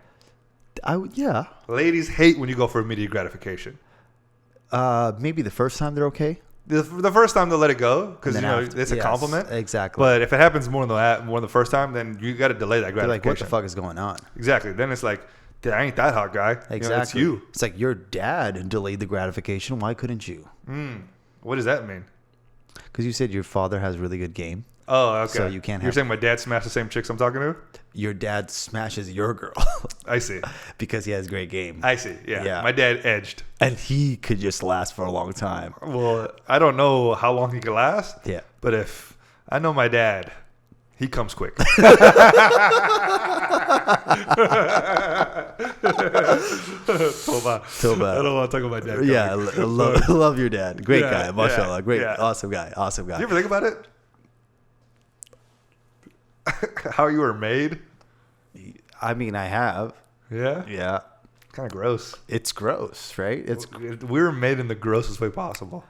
Ladies hate when you go for immediate gratification. Maybe the first time they're okay. The first time they'll let it go because it's a compliment. Exactly. But if it happens more than the first time, then you got to delay that gratification. They're like, what the fuck is going on? Exactly. Then it's like, I ain't that hot guy. Exactly. It's you. It's like your dad delayed the gratification. Why couldn't you? What does that mean? Because you said your father has really good game. Oh, okay. So you can't. You're saying my dad smashed the same chicks I'm talking to? Your dad smashes your girl. I see. Because he has great game. I see. Yeah. My dad edged. And he could just last for a long time. Well, I don't know how long he could last. Yeah. But if I know my dad, he comes quick. Toba. I don't want to talk about my dad. Yeah, love your dad. Great guy. Mashallah. Great. Awesome guy. Do you ever think about it? how you were made? I mean, I have. Yeah? Yeah. Kind of gross. It's gross, right? We were made in the grossest way possible.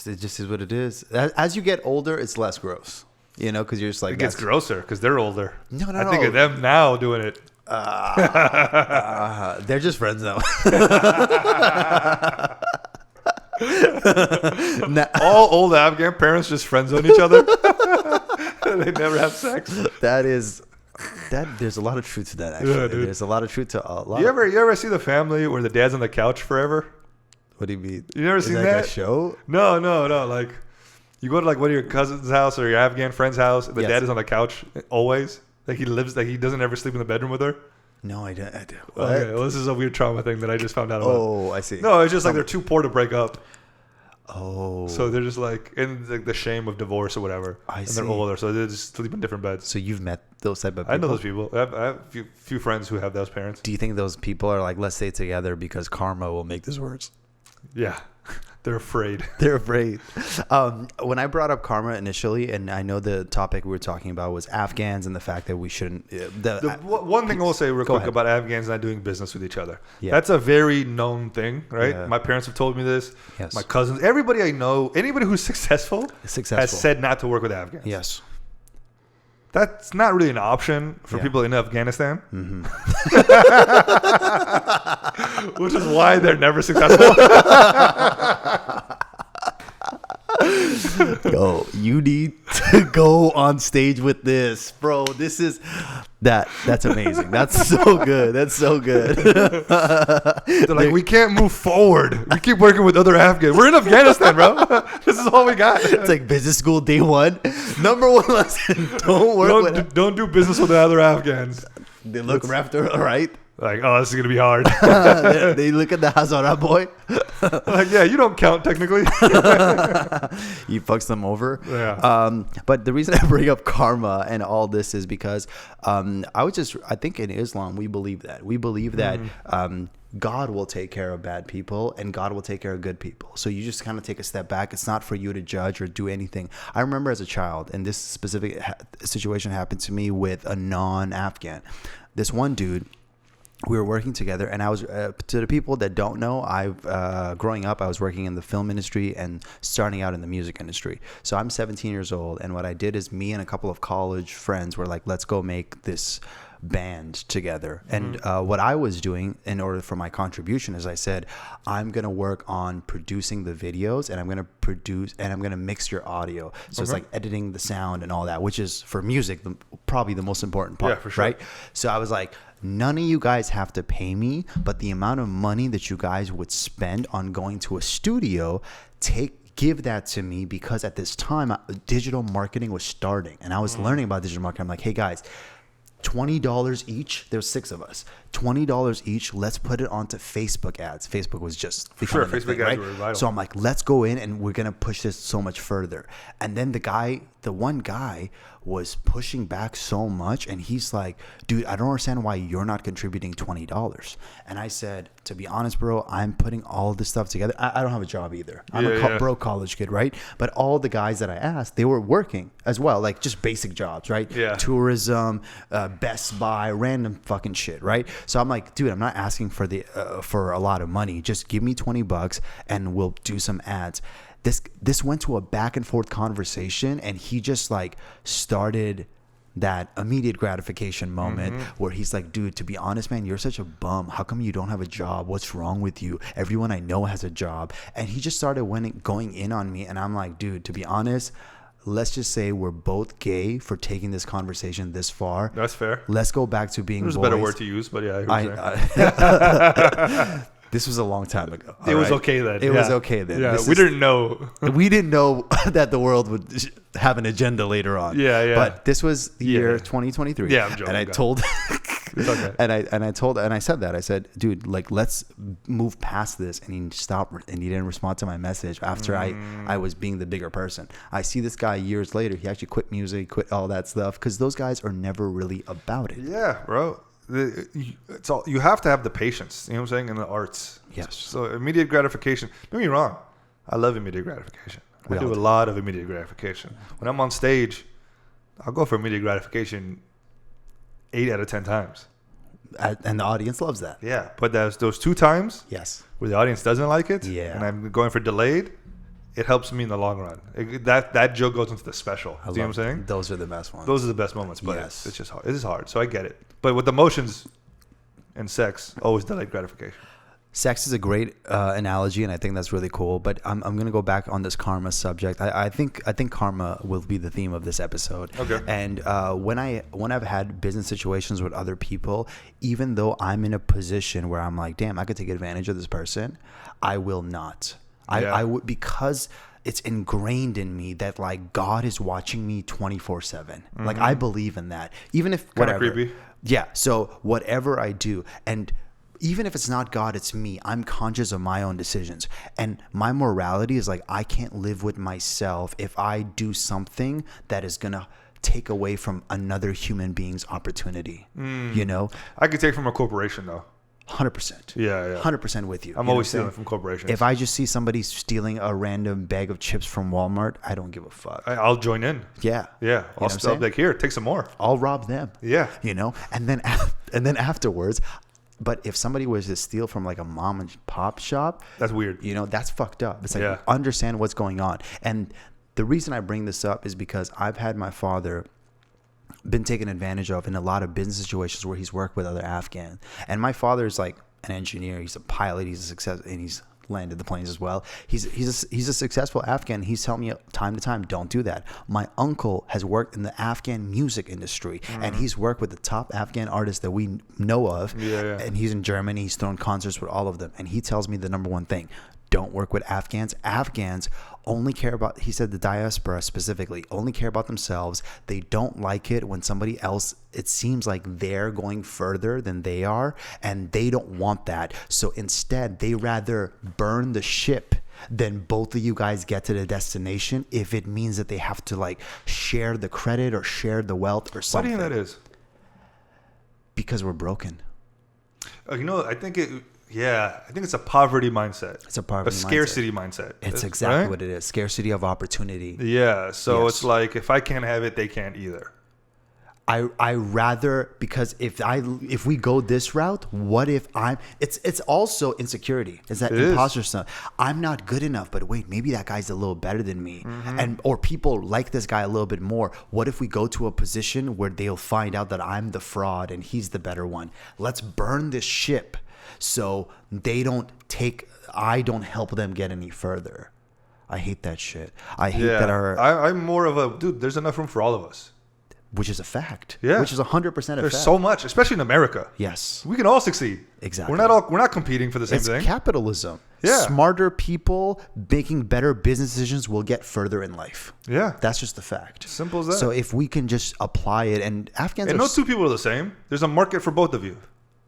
It just is what it is. As you get older, it's less gross. You know, because you're just like... It gets grosser because they're older. No. I think of them now doing it. They're just friends now. All old Afghan parents just friend zone each other. They never have sex. There's a lot of truth to that, actually. Yeah, dude. There's a lot of truth to a lot. You ever see the family where the dad's on the couch forever? What do you mean? You never Is seen that? that? Like a show? No. Like, you go to like one of your cousin's house or your Afghan friend's house, and the Yes. dad is on the couch always. Like he doesn't ever sleep in the bedroom with her. No, I do. What? Okay, well, this is a weird trauma thing that I just found out about. Oh, I see. No, it's just like they're too poor to break up. Oh. So they're just like in the shame of divorce or whatever. And see. they're older, so they just sleep in different beds. So you've met those type of people? I know those people. I have a few friends who have those parents. Do you think those people are like, let's stay together because karma will make this worse? Yeah. They're afraid. They're afraid. When I brought up karma initially, and I know the topic we were talking about was Afghans and the fact that we shouldn't... One thing I will say real quick ahead. about Afghans not doing business with each other. Yeah. That's a very known thing, right? Yeah. My parents have told me this. Yes. My cousins. Everybody I know, anybody who's successful has said not to work with Afghans. Yes. That's not really an option for Yeah. people in Afghanistan. Which is why they're never successful. Yo, you need to go on stage with this, bro. That's amazing. That's so good. That's so good. They're like, we can't move forward. We keep working with other Afghans. We're in Afghanistan, bro. This is all we got. It's like business school day one. Number one lesson: Don't do business with the other Afghans. They look after, right? Like, oh, this is gonna be hard. They look at the Hazara boy. Like, yeah, you don't count technically. He fucks them over. Yeah. But the reason I bring up karma and all this is because I think in Islam we believe that God will take care of bad people and God will take care of good people. So you just kind of take a step back. It's not for you to judge or do anything. I remember as a child, and this specific situation happened to me with a non-Afghan. This one dude, we were working together, and I was to the people that don't know, growing up I was working in the film industry and starting out in the music industry. So I'm 17 years old, and what I did is me and a couple of college friends were like, let's go make this band together. And what I was doing in order for my contribution is I said, I'm going to work on producing the videos, and I'm going to mix your audio. So it's like editing the sound and all that, which is for music probably the most important part. Yeah, for sure. Right? So I was like, none of you guys have to pay me, but the amount of money that you guys would spend on going to a studio, give that to me, because at this time digital marketing was starting and I was learning about digital marketing. I'm like, hey guys, $20 each. There's 6 of us. $20 each. Let's put it onto Facebook ads. Facebook was just becoming a thing, right? Were vital. So I'm like, let's go in and we're gonna push this so much further. And then the one guy was pushing back so much, and he's like, dude, I don't understand why you're not contributing $20. And I said, to be honest, bro, I'm putting all this stuff together. I don't have a job either. I'm a broke college kid, right? But all the guys that I asked, they were working as well, like just basic jobs, right? Yeah. Tourism, Best Buy, random fucking shit, right? So I'm like, dude, I'm not asking for a lot of money. Just give me $20 and we'll do some ads. This went to a back and forth conversation, and he just like started that immediate gratification moment where he's like, dude, to be honest, man, you're such a bum. How come you don't have a job? What's wrong with you? Everyone I know has a job. And he just started going in on me, and I'm like, dude, to be honest, let's just say we're both gay for taking this conversation this far. That's fair. Let's go back to being boys. There's a better word to use, but yeah, I hear what you're saying. This was a long time ago. It was okay then. It was okay then. Yeah, we didn't know. We didn't know that the world would have an agenda later on. Yeah, yeah. But this was the year 2023. Yeah, I'm joking. And I told, It's okay. and I said that. I said, dude, like, let's move past this. And he stopped, and he didn't respond to my message after I was being the bigger person. I see this guy years later. He actually quit music, quit all that stuff, because those guys are never really about it. Yeah, bro. It's all, you have to have the patience, you know what I'm saying, in the arts. Yes. So immediate gratification. Don't get me wrong. I love immediate gratification. I do a lot of immediate gratification. When I'm on stage, I'll go for immediate gratification 8 out of 10 times. And the audience loves that. Yeah, but those 2 times Yes. where the audience doesn't like it, Yeah. and I'm going for delayed, it helps me in the long run. That joke goes into the special. See what I'm saying? Those are the best ones. Those are the best moments, but Yes. it's just hard. It is hard, so I get it. But with emotions and sex, always delayed gratification. Sex is a great analogy, and I think that's really cool. But I'm going to go back on this karma subject. I think karma will be the theme of this episode. Okay. And when I've had business situations with other people, even though I'm in a position where I'm like, damn, I could take advantage of this person, I will not. I would, because it's ingrained in me that like God is watching me 24/7. Like I believe in that, even if Kinda whatever. creepy. Yeah. So whatever I do, and even if it's not God, it's me. I'm conscious of my own decisions. And my morality is like, I can't live with myself if I do something that is going to take away from another human being's opportunity. You know? I could take from a corporation, though. 100%. Yeah, yeah. 100% with you. I'm You know always what stealing saying? from corporations. If I just see somebody stealing a random bag of chips from Walmart, I don't give a fuck. I'll join in. Yeah. Yeah. You know what I'm I'll saying? be like, here, take some more. I'll rob them. Yeah. You know? And then afterwards, but if somebody was to steal from like a mom and pop shop, That's weird. you know, that's fucked up. It's like, Yeah. understand what's going on. And the reason I bring this up is because I've had my father been taken advantage of in a lot of business situations where he's worked with other Afghans. And my father is like an engineer. He's a pilot. He's a success, and he's landed the planes as well. He's a successful Afghan. He's telling me time to time, don't do that. My uncle has worked in the Afghan music industry, and he's worked with the top Afghan artists that we know of. Yeah. And he's in Germany. He's thrown concerts with all of them. And he tells me the number one thing: don't work with Afghans. Afghans only care about, he said, the diaspora specifically, only care about themselves. They don't like it when somebody else, it seems like they're going further than they are, and they don't want that. So instead, they rather burn the ship than both of you guys get to the destination if it means that they have to like share the credit or share the wealth or Why do something. you think that is? Because we're broken. You know, I think it's a poverty mindset. It's a poverty mindset. scarcity mindset. It's exactly right? what it is. Scarcity of opportunity. Yeah. So Yes. it's like, if I can't have it, they can't either. I rather, because if we go this route, what if it's also insecurity. It's that It is. imposter stuff. I'm not good enough, but wait, maybe that guy's a little better than me. Mm-hmm. Or people like this guy a little bit more. What if we go to a position where they'll find out that I'm the fraud and he's the better one? Let's burn this ship so I don't help them get any further. I hate that shit. I hate that I'm more of a dude. There's enough room for all of us. which is a fact. Yeah. Which is 100% a There's fact. so much, especially in America. Yes. We can all succeed. Exactly. We're not competing for the same It's thing. capitalism. Yeah. Smarter people making better business decisions will get further in life. Yeah. That's just the fact. Simple as that. So if we can just apply it, and Afghans And are no two people are the same. There's a market for both of you.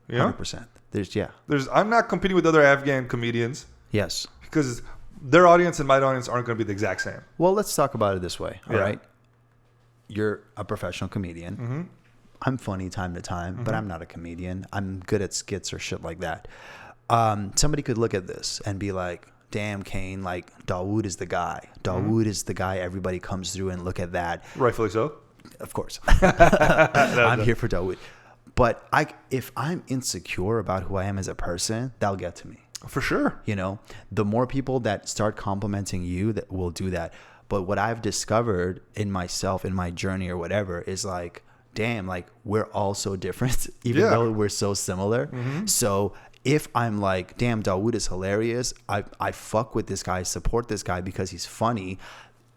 You know? 100%. There's I'm not competing with other Afghan comedians yes. because their audience and my audience aren't going to be the exact same. Well, let's talk about it this way. All Yeah. right. You're a professional comedian. Mm-hmm. I'm funny time to time, but I'm not a comedian. I'm good at skits or shit like that. Somebody could look at this and be like, damn, Kane, like Dawood is the guy. Dawood is the guy everybody comes through and look at that. Rightfully so. Of course. I'm here for Dawood. But if I'm insecure about who I am as a person, that'll get to me. For sure. You know, the more people that start complimenting you that will do that. But what I've discovered in myself, in my journey or whatever, is like, damn, like we're all so different, even Yeah. though we're so similar. So if I'm like, damn, Dawood is hilarious, I fuck with this guy, support this guy because he's funny,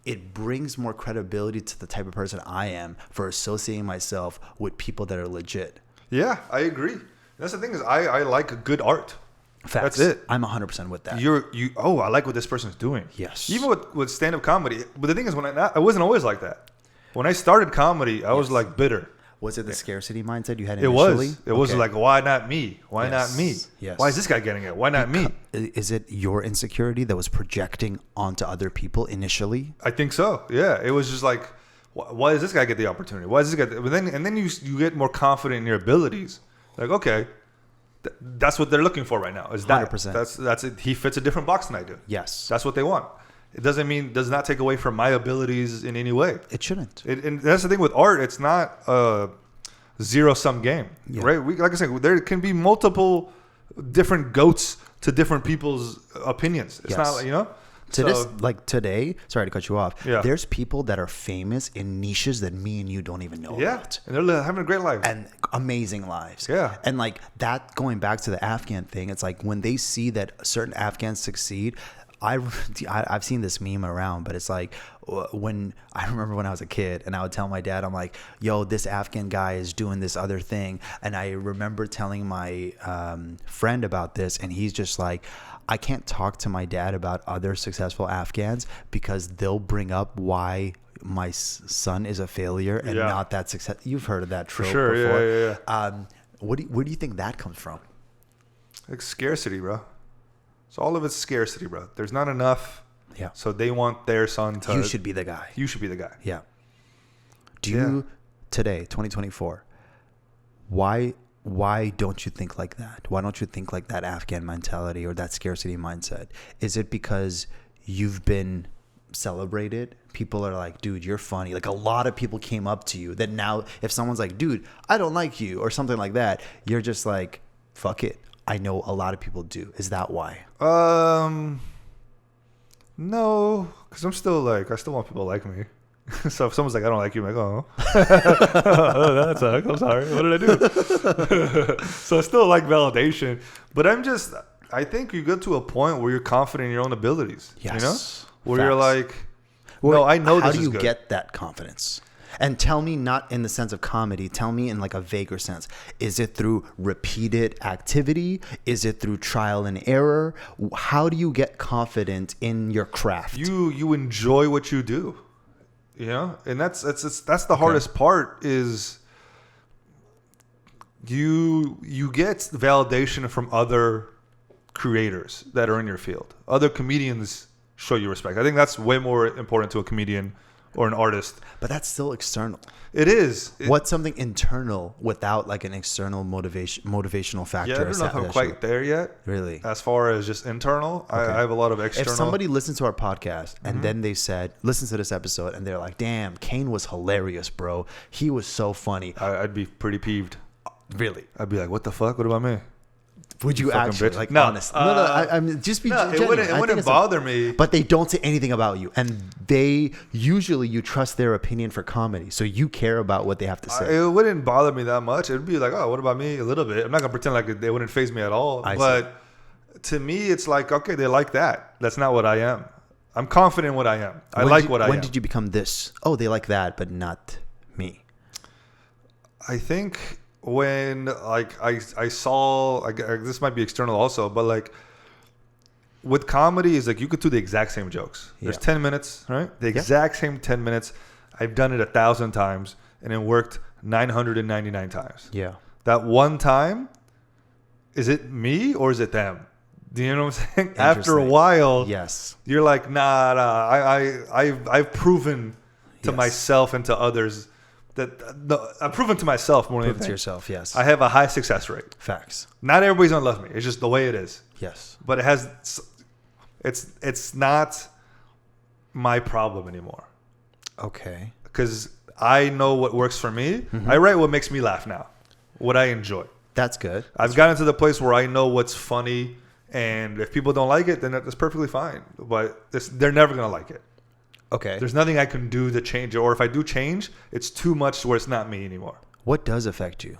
it brings more credibility to the type of person I am for associating myself with people that are legit. Yeah, I agree. That's the thing is I like good art. Facts. That's it. I'm 100% with that. I like what this person's doing. Yes. Even with stand-up comedy. But the thing is, I wasn't always like that. When I started comedy, I was like bitter. Was it the scarcity mindset you had It initially? was. It was Okay. like, why not me? Why Yes. not me? Yes. Why is this guy getting it? Why not me? Is it your insecurity that was projecting onto other people initially? I think so. Yeah. It was just like, why does this guy get the opportunity? Why does this guy? But then you get more confident in your abilities. Like, okay, that's what they're looking for right now. Is that 100%. That's it. He fits a different box than I do. Yes. That's what they want. It does not take away from my abilities in any way. It shouldn't. And that's the thing with art. It's not a zero-sum game, right? Like I said, there can be multiple different goats to different people's opinions. It's not, Like today, sorry to cut you off. Yeah. There's people that are famous in niches that me and you don't even know about. And they're having a great life. And amazing lives. Yeah. And like that, going back to the Afghan thing, it's like when they see that certain Afghans succeed, I've seen this meme around, but it's like when I remember when I was a kid and I would tell my dad, I'm like, yo, this Afghan guy is doing this other thing. And I remember telling my friend about this, and he's just like, I can't talk to my dad about other successful Afghans because they'll bring up why my son is a failure and not that success. You've heard of that trope before. Yeah. Where do you think that comes from? Like scarcity, bro. So all of it's scarcity, bro. There's not enough. Yeah. So they want their son to. You should be the guy. You should be the guy. Yeah. Do you today, 2024? Why don't you think like that? Why don't you think like that Afghan mentality or that scarcity mindset? Is it because you've been celebrated? People are like, dude, you're funny. Like a lot of people came up to you that now if someone's like, dude, I don't like you or something like that, you're just like, fuck it. I know a lot of people do. Is that why? No, because I'm still like, I still want people to like me. So if someone's like, I don't like you, I'm like, oh, that sucks. I'm sorry. What did I do? So I still like validation, but I think you get to a point where you're confident in your own abilities. Yes. You know? Where Facts. you're like, no, I know this is good. How do you get that confidence? And tell me, not in the sense of comedy, tell me in like a vaguer sense. Is it through repeated activity? Is it through trial and error? How do you get confident in your craft? You enjoy what you do, you know? And that's the hardest part is you get validation from other creators that are in your field. Other comedians show you respect. I think that's way more important to a comedian or an artist. But that's still external. It is. What's something internal without like an external motivational factor? Yeah, I don't know if I'm quite there yet. Really? As far as just internal, okay. I have a lot of external. If somebody listens to our podcast and then they said, listen to this episode, and they're like, damn, Kane was hilarious, bro. He was so funny. I'd be pretty peeved. Really? I'd be like, what the fuck? What about me? Would you actually bitch. like no, honest? I'm just be. No, genuine. it wouldn't bother me. But they don't say anything about you, and they usually you trust their opinion for comedy, so you care about what they have to say. It wouldn't bother me that much. It'd be like, oh, what about me? A little bit. I'm not gonna pretend like they wouldn't faze me at all. But to me, it's like, okay, they like that. That's not what I am. I'm confident in what I am. I like what I am. When did you become this? Oh, they like that, but not me. I think when like I saw, this might be external also, but like with comedy is like you could do the exact same jokes. There's 10 minutes, right? The exact same 10 minutes. I've done it 1,000 times and it worked 999 times. Yeah. That one time, is it me or is it them? Do you know what I'm saying? After a while, you're like, nah, I've proven to myself and to others that I've proven to myself more than anything. To yourself, yes. I have a high success rate. Facts. Not everybody's gonna love me. It's just the way it is. Yes. But it has. It's not my problem anymore. Okay. Because I know what works for me. Mm-hmm. I write what makes me laugh now. What I enjoy. That's good. I've gotten to the place where I know what's funny, and if people don't like it, then that's perfectly fine. But they're never gonna like it. Okay. There's nothing I can do to change it. Or if I do change, it's too much where it's not me anymore. What does affect you?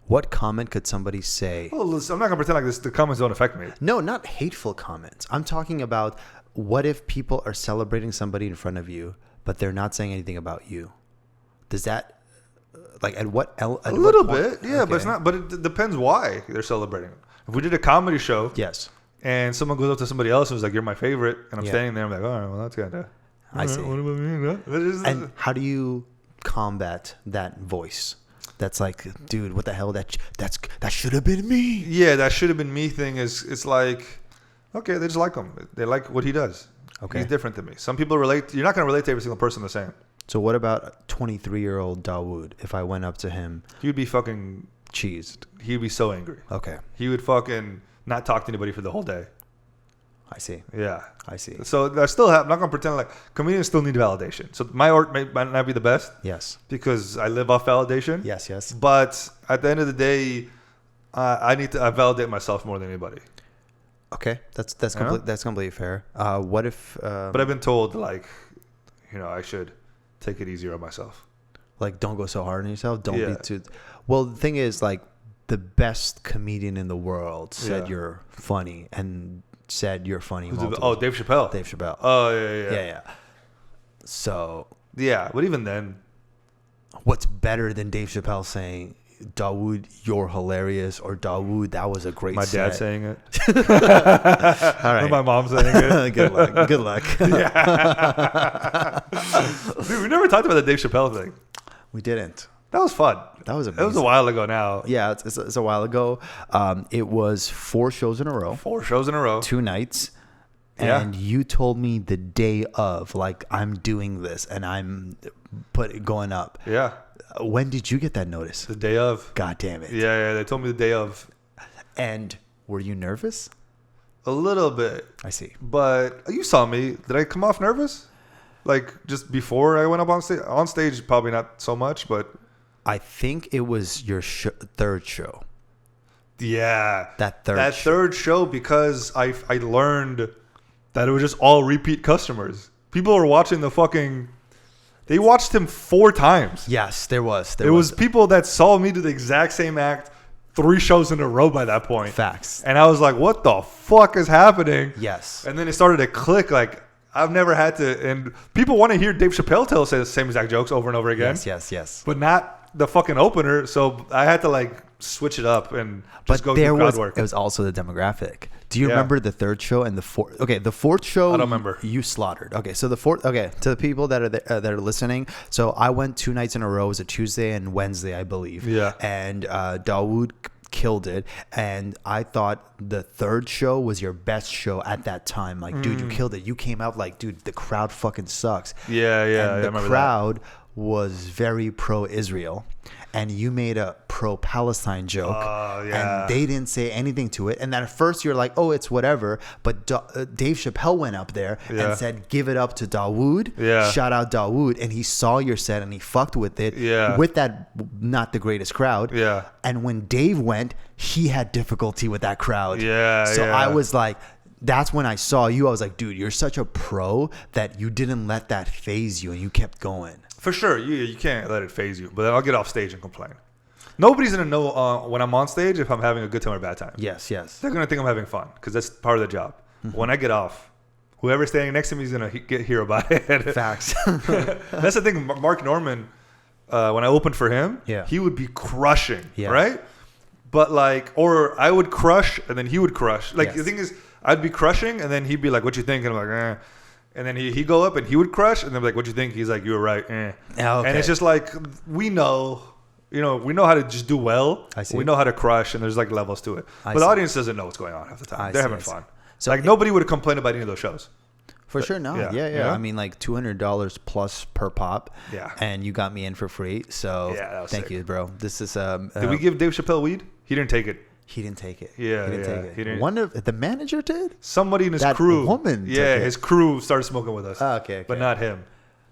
What comment could somebody say? Well, listen, I'm not going to pretend like the comments don't affect me. No, not hateful comments. I'm talking about what if people are celebrating somebody in front of you, but they're not saying anything about you? Does that, like, at what a little bit, yeah, okay. But it's not. But it depends why they're celebrating. If we did a comedy show, and someone goes up to somebody else and was like, "You're my favorite," and I'm standing there, I'm like, "All right, well, that's kind of." I see. What about me? And how do you combat that voice? That's like, dude, what the hell? That should have been me. Yeah, that should have been me thing is, it's like, okay, they just like him. They like what he does. Okay, he's different than me. Some people relate. You're not going to relate to every single person the same. So what about 23-year-old Dawood? If I went up to him, he would be fucking cheesed. He'd be so angry. Okay, he would fucking not talk to anybody for the whole day. I see. Yeah. I see. So I still have. I'm not gonna pretend like comedians still need validation. So my art might not be the best. Yes. Because I live off validation. Yes. Yes. But at the end of the day, I need to validate myself more than anybody. Okay, that's completely fair. What if? But I've been told like, I should take it easier on myself. Like, don't go so hard on yourself. Don't Yeah. be too. Well, the thing is, like, the best comedian in the world said you're funny and said you're funny. Oh, Dave Chappelle. Dave Chappelle. Oh yeah. Yeah. So. Yeah, but even then, what's better than Dave Chappelle saying, Dawood, you're hilarious, or Dawood, that was a great my set. dad saying it. All right. Or my mom saying it. Good luck. Good luck. Yeah. Dude, we never talked about the Dave Chappelle thing. We didn't. That was fun. That was amazing. It was a while ago now. Yeah, it's a while ago. It was 4 shows in a row. 4 shows in a row. 2 nights. Yeah. And you told me the day of, like, I'm doing this and I'm going up. Yeah. When did you get that notice? The day of. God damn it. Yeah, they told me the day of. And were you nervous? A little bit. I see. But you saw me. Did I come off nervous? Like, just before I went up on stage? On stage, probably not so much, but... I think it was your third show. Yeah. That third show, because I learned that it was just all repeat customers. People were watching the fucking... They watched him 4 times. Yes, there was. It was people that saw me do the exact same act 3 shows in a row by that point. Facts. And I was like, what the fuck is happening? Yes. And then it started to click. Like, I've never had to... And people want to hear Dave Chappelle say the same exact jokes over and over again. Yes. But not the fucking opener. So I had to, like, switch it up and just go do crowd work. It was also the demographic. Do you remember the third show and the fourth? Okay, the fourth show. I don't remember. You slaughtered. Okay, so the fourth. Okay, to the people that are that are listening. So I went 2 nights in a row. It was a Tuesday and Wednesday, I believe. Yeah. And Dawood killed it. And I thought the third show was your best show at that time. Like, dude, you killed it. You came out like, dude, the crowd fucking sucks. Yeah. And I the remember crowd was very pro-Israel. And you made a pro-Palestine joke, and they didn't say anything to it. And then at first you're like, oh, it's whatever. But Dave Chappelle went up there and said, give it up to Dawood. Yeah. Shout out Dawood. And he saw your set and he fucked with it. Yeah. With that, not the greatest crowd. Yeah. And when Dave went, he had difficulty with that crowd. Yeah. So I was like, that's when I saw you. I was like, dude, you're such a pro that you didn't let that phase you and you kept going. For sure, you can't let it phase you. But then I'll get off stage and complain. Nobody's gonna know when I'm on stage if I'm having a good time or a bad time. Yes. They're gonna think I'm having fun because that's part of the job. When I get off, whoever's standing next to me is gonna hear about it. Facts. That's the thing. Mark Norman, when I opened for him, he would be crushing, right? But like, or I would crush and then he would crush. Like the thing is, I'd be crushing and then he'd be like, "What you think?" And I'm like, "Eh." And then he'd go up and he would crush and then be like, "What you think?" He's like, "You were right." Eh. Okay. And it's just like, we know how to just do well. I see. We know how to crush and there's like levels to it. But the audience doesn't know what's going on half the time. They're having fun. So like nobody would have complained about any of those shows. For sure, no. Yeah. I mean, like $200 plus per pop. Yeah. And you got me in for free. So that was thank sick. you, bro. This is Did we give Dave Chappelle weed? He didn't take it. He didn't take it. Yeah, he didn't take it. he didn't. One of the manager did. Somebody in his That crew. woman took Yeah, it. his crew started smoking with us. Okay. But not him.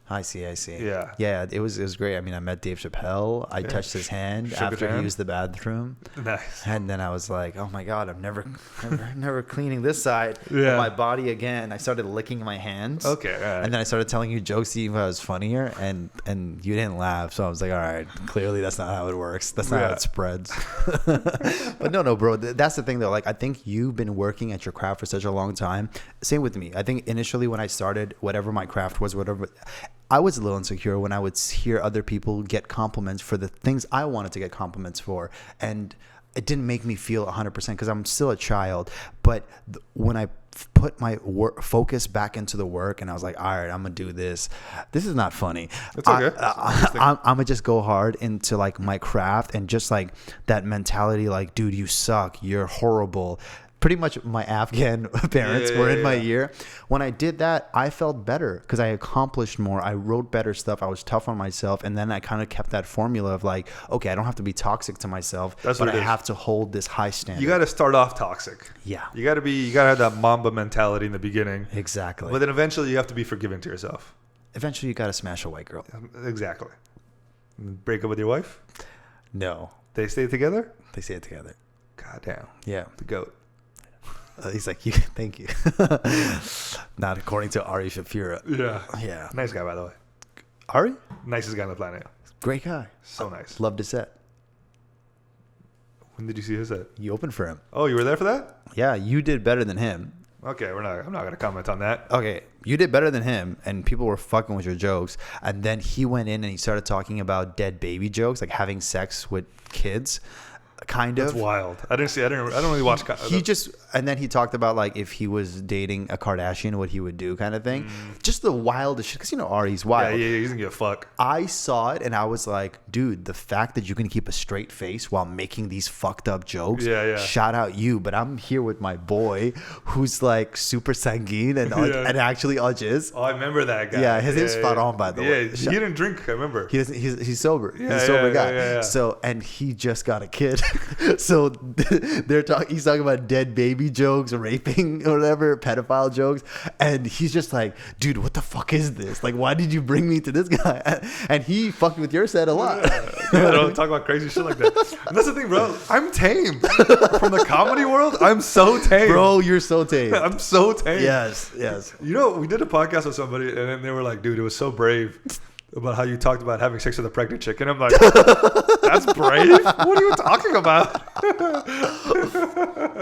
I see. Yeah. It was great. I mean, I met Dave Chappelle. I touched his hand Shook his after he hand. used the bathroom. Nice. And then I was like, oh my God, I'm never cleaning this side of Yeah. my body again. I started licking my hands. Okay, all right. And then I started telling you jokes to see if I was funnier, and you didn't laugh. So I was like, all right, clearly that's not how it works. That's not how it spreads. But no, bro. That's the thing though. Like, I think you've been working at your craft for such a long time. Same with me. I think initially when I started, whatever my craft was, I was a little insecure when I would hear other people get compliments for the things I wanted to get compliments for. And it didn't make me feel 100% because I'm still a child. But when I put my focus back into the work and I was like, all right, I'm going to do this. This is not funny. It's okay. I'm going to just go hard into like my craft and just like that mentality, like, dude, you suck. You're horrible. pretty much my Afghan parents were in my ear. When I did that, I felt better because I accomplished more. I wrote better stuff. I was tough on myself. And then I kind of kept that formula of like, okay, I don't have to be toxic to myself, but I have to hold this high standard. You got to start off toxic. Yeah. You got to have that Mamba mentality in the beginning. Exactly. But then eventually you have to be forgiving to yourself. Eventually you got to smash a white girl. Exactly. Break up with your wife? No. They stay together? They stay together. God damn. Yeah. The GOAT. He's like, thank you. Not according to Ari Shafira. Yeah. Yeah. Nice guy, by the way. Ari? Nicest guy on the planet. Great guy. So nice. Loved his set. When did you see his set? You opened for him. Oh, you were there for that? Yeah, you did better than him. Okay, I'm not going to comment on that. Okay, you did better than him, and people were fucking with your jokes. And then he went in and he started talking about dead baby jokes, like having sex with kids. Kind of. That's wild. I don't really watch. And then he talked about like if he was dating a Kardashian, what he would do, kind of thing. Just the wildest shit. Because Ari's wild. Yeah, he doesn't give a fuck. I saw it and I was like, dude, the fact that you can keep a straight face while making these fucked up jokes. Yeah. Shout out you. But I'm here with my boy, who's like super sanguine and actually Awjiz. Oh, I remember that guy. Yeah, his name's spot on, by the way. Yeah, he didn't drink. I remember. He doesn't. He's sober. Yeah, he's a sober guy. Yeah. So, and he just got a kid. So he's talking about dead baby jokes, raping or whatever, pedophile jokes, and he's just like, dude, what the fuck is this? Like, why did you bring me to this guy? And he fucked with your set a lot. I don't talk about crazy shit like that. And that's the thing, bro. I'm tame. From the comedy world, I'm so tame. Bro, you're so tame. I'm so tame. Yes. We did a podcast with somebody, and then they were like, dude, it was so brave about how you talked about having sex with a pregnant chick. And I'm like, that's brave? What are you talking about?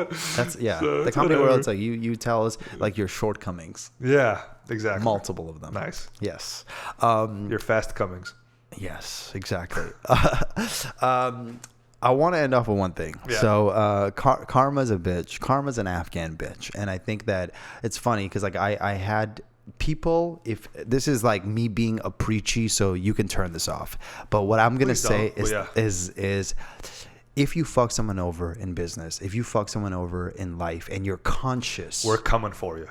The comedy world, it's like you tell us like your shortcomings. Yeah, exactly. Multiple of them. Nice. Yes. Your fast comings. Yes, exactly. I want to end off with one thing. Yeah. So karma's a bitch. Karma's an Afghan bitch. And I think that it's funny because like I had people, if this is like me being a preachy, so you can turn this off. But what I'm going to say is if you fuck someone over in business, if you fuck someone over in life and you're conscious. We're coming for you.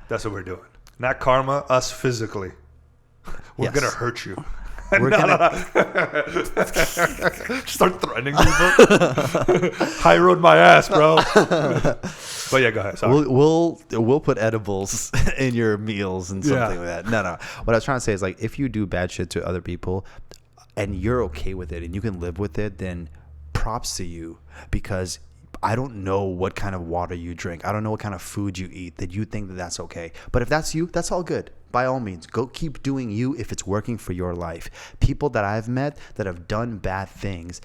That's what we're doing. Not karma, us physically. We're going to hurt you. We're gonna start threatening people. High road my ass, bro. But yeah, go ahead. Sorry. We'll put edibles in your meals and something like that. No. What I was trying to say is like if you do bad shit to other people and you're okay with it and you can live with it, then props to you because I don't know what kind of water you drink. I don't know what kind of food you eat that you think that that's okay. But if that's you, that's all good. By all means, go keep doing you if it's working for your life. People that I've met that have done bad things,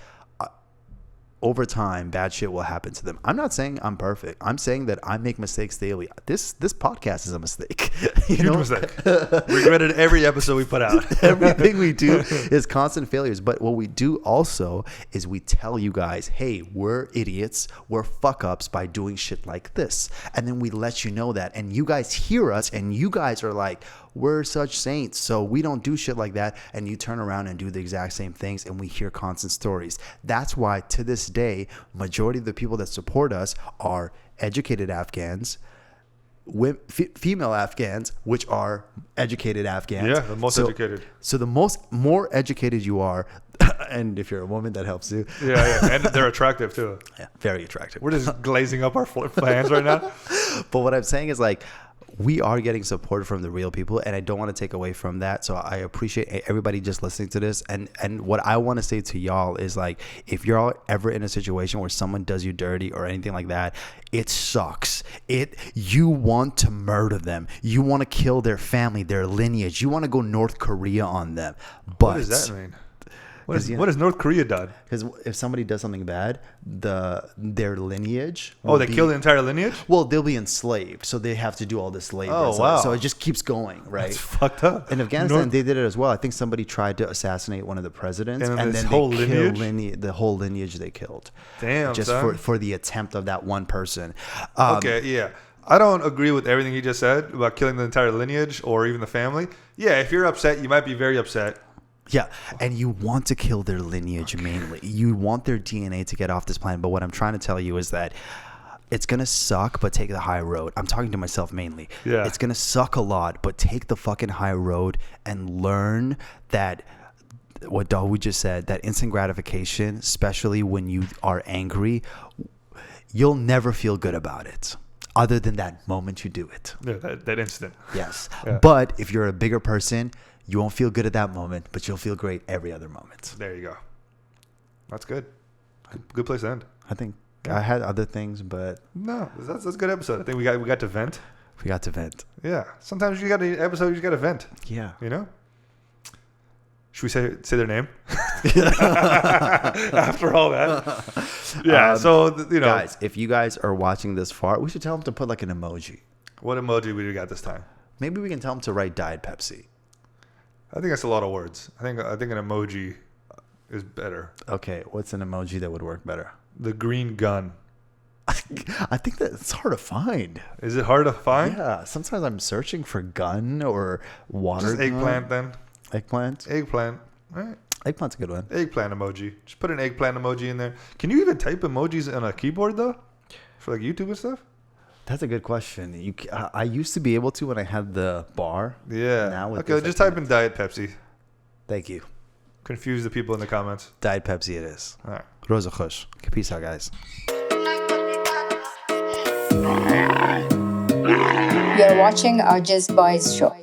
over time, bad shit will happen to them. I'm not saying I'm perfect. I'm saying that I make mistakes daily. This podcast is a mistake. Huge mistake. Regretted every episode we put out. Everything we do is constant failures. But what we do also is we tell you guys, hey, we're idiots. We're fuck ups by doing shit like this. And then we let you know that. And you guys hear us and you guys are like, we're such saints, so we don't do shit like that. And you turn around and do the exact same things and we hear constant stories. That's why to this day, majority of the people that support us are educated Afghans, female Afghans, which are educated Afghans. Yeah, the most educated. So the more educated you are, and if you're a woman, that helps you. Yeah, and they're attractive too. Yeah, very attractive. We're just glazing up our fans right now. But what I'm saying is like, we are getting support from the real people, and I don't want to take away from that. So I appreciate everybody just listening to this. And what I want to say to y'all is like, if you're ever in a situation where someone does you dirty or anything like that, it sucks. You want to murder them. You want to kill their family, their lineage. You want to go North Korea on them. But what does that mean? What has North Korea done? Because if somebody does something bad, their lineage. They kill the entire lineage? Well, they'll be enslaved, so they have to do all this labor. Oh, wow. So it just keeps going, right? That's fucked up. In Afghanistan, they did it as well. I think somebody tried to assassinate one of the presidents, and then the whole lineage they killed. Damn, just son. for the attempt of that one person. Okay, yeah. I don't agree with everything you just said about killing the entire lineage or even the family. Yeah, if you're upset, you might be very upset. Yeah, and you want to kill their lineage mainly. You want their DNA to get off this planet. But what I'm trying to tell you is that it's going to suck, but take the high road. I'm talking to myself mainly. Yeah. It's going to suck a lot, but take the fucking high road and learn that what Dawood just said, that instant gratification, especially when you are angry, you'll never feel good about it other than that moment you do it. Yeah, that instant. Yes. Yeah. But if you're a bigger person, you won't feel good at that moment, but you'll feel great every other moment. There you go. That's good. Good place to end. I think I had other things, but No, that's a good episode. I think we got to vent. we got to vent. Yeah. Sometimes you got an episode, you got to vent. Yeah. You know? Should we say their name? After all that. Yeah. Guys, if you guys are watching this far, we should tell them to put like an emoji. What emoji we got this time? Maybe we can tell them to write Diet Pepsi. I think that's a lot of words. I think an emoji is better. Okay, what's an emoji that would work better? The green gun. I think that it's hard to find. Is it hard to find? Yeah, sometimes I'm searching for gun or water. Just eggplant then. Eggplant? Eggplant. All right. Eggplant's a good one. Eggplant emoji. Just put an eggplant emoji in there. Can you even type emojis on a keyboard though? For like YouTube and stuff? That's a good question. I used to be able to when I had the bar. Yeah. Now with Okay, this, just I type in Diet Pepsi. Thank you. Confuse the people in the comments. Diet Pepsi it is. All right. Rosa Khush. Okay, peace out, guys. You're watching AwJiz Boys Show.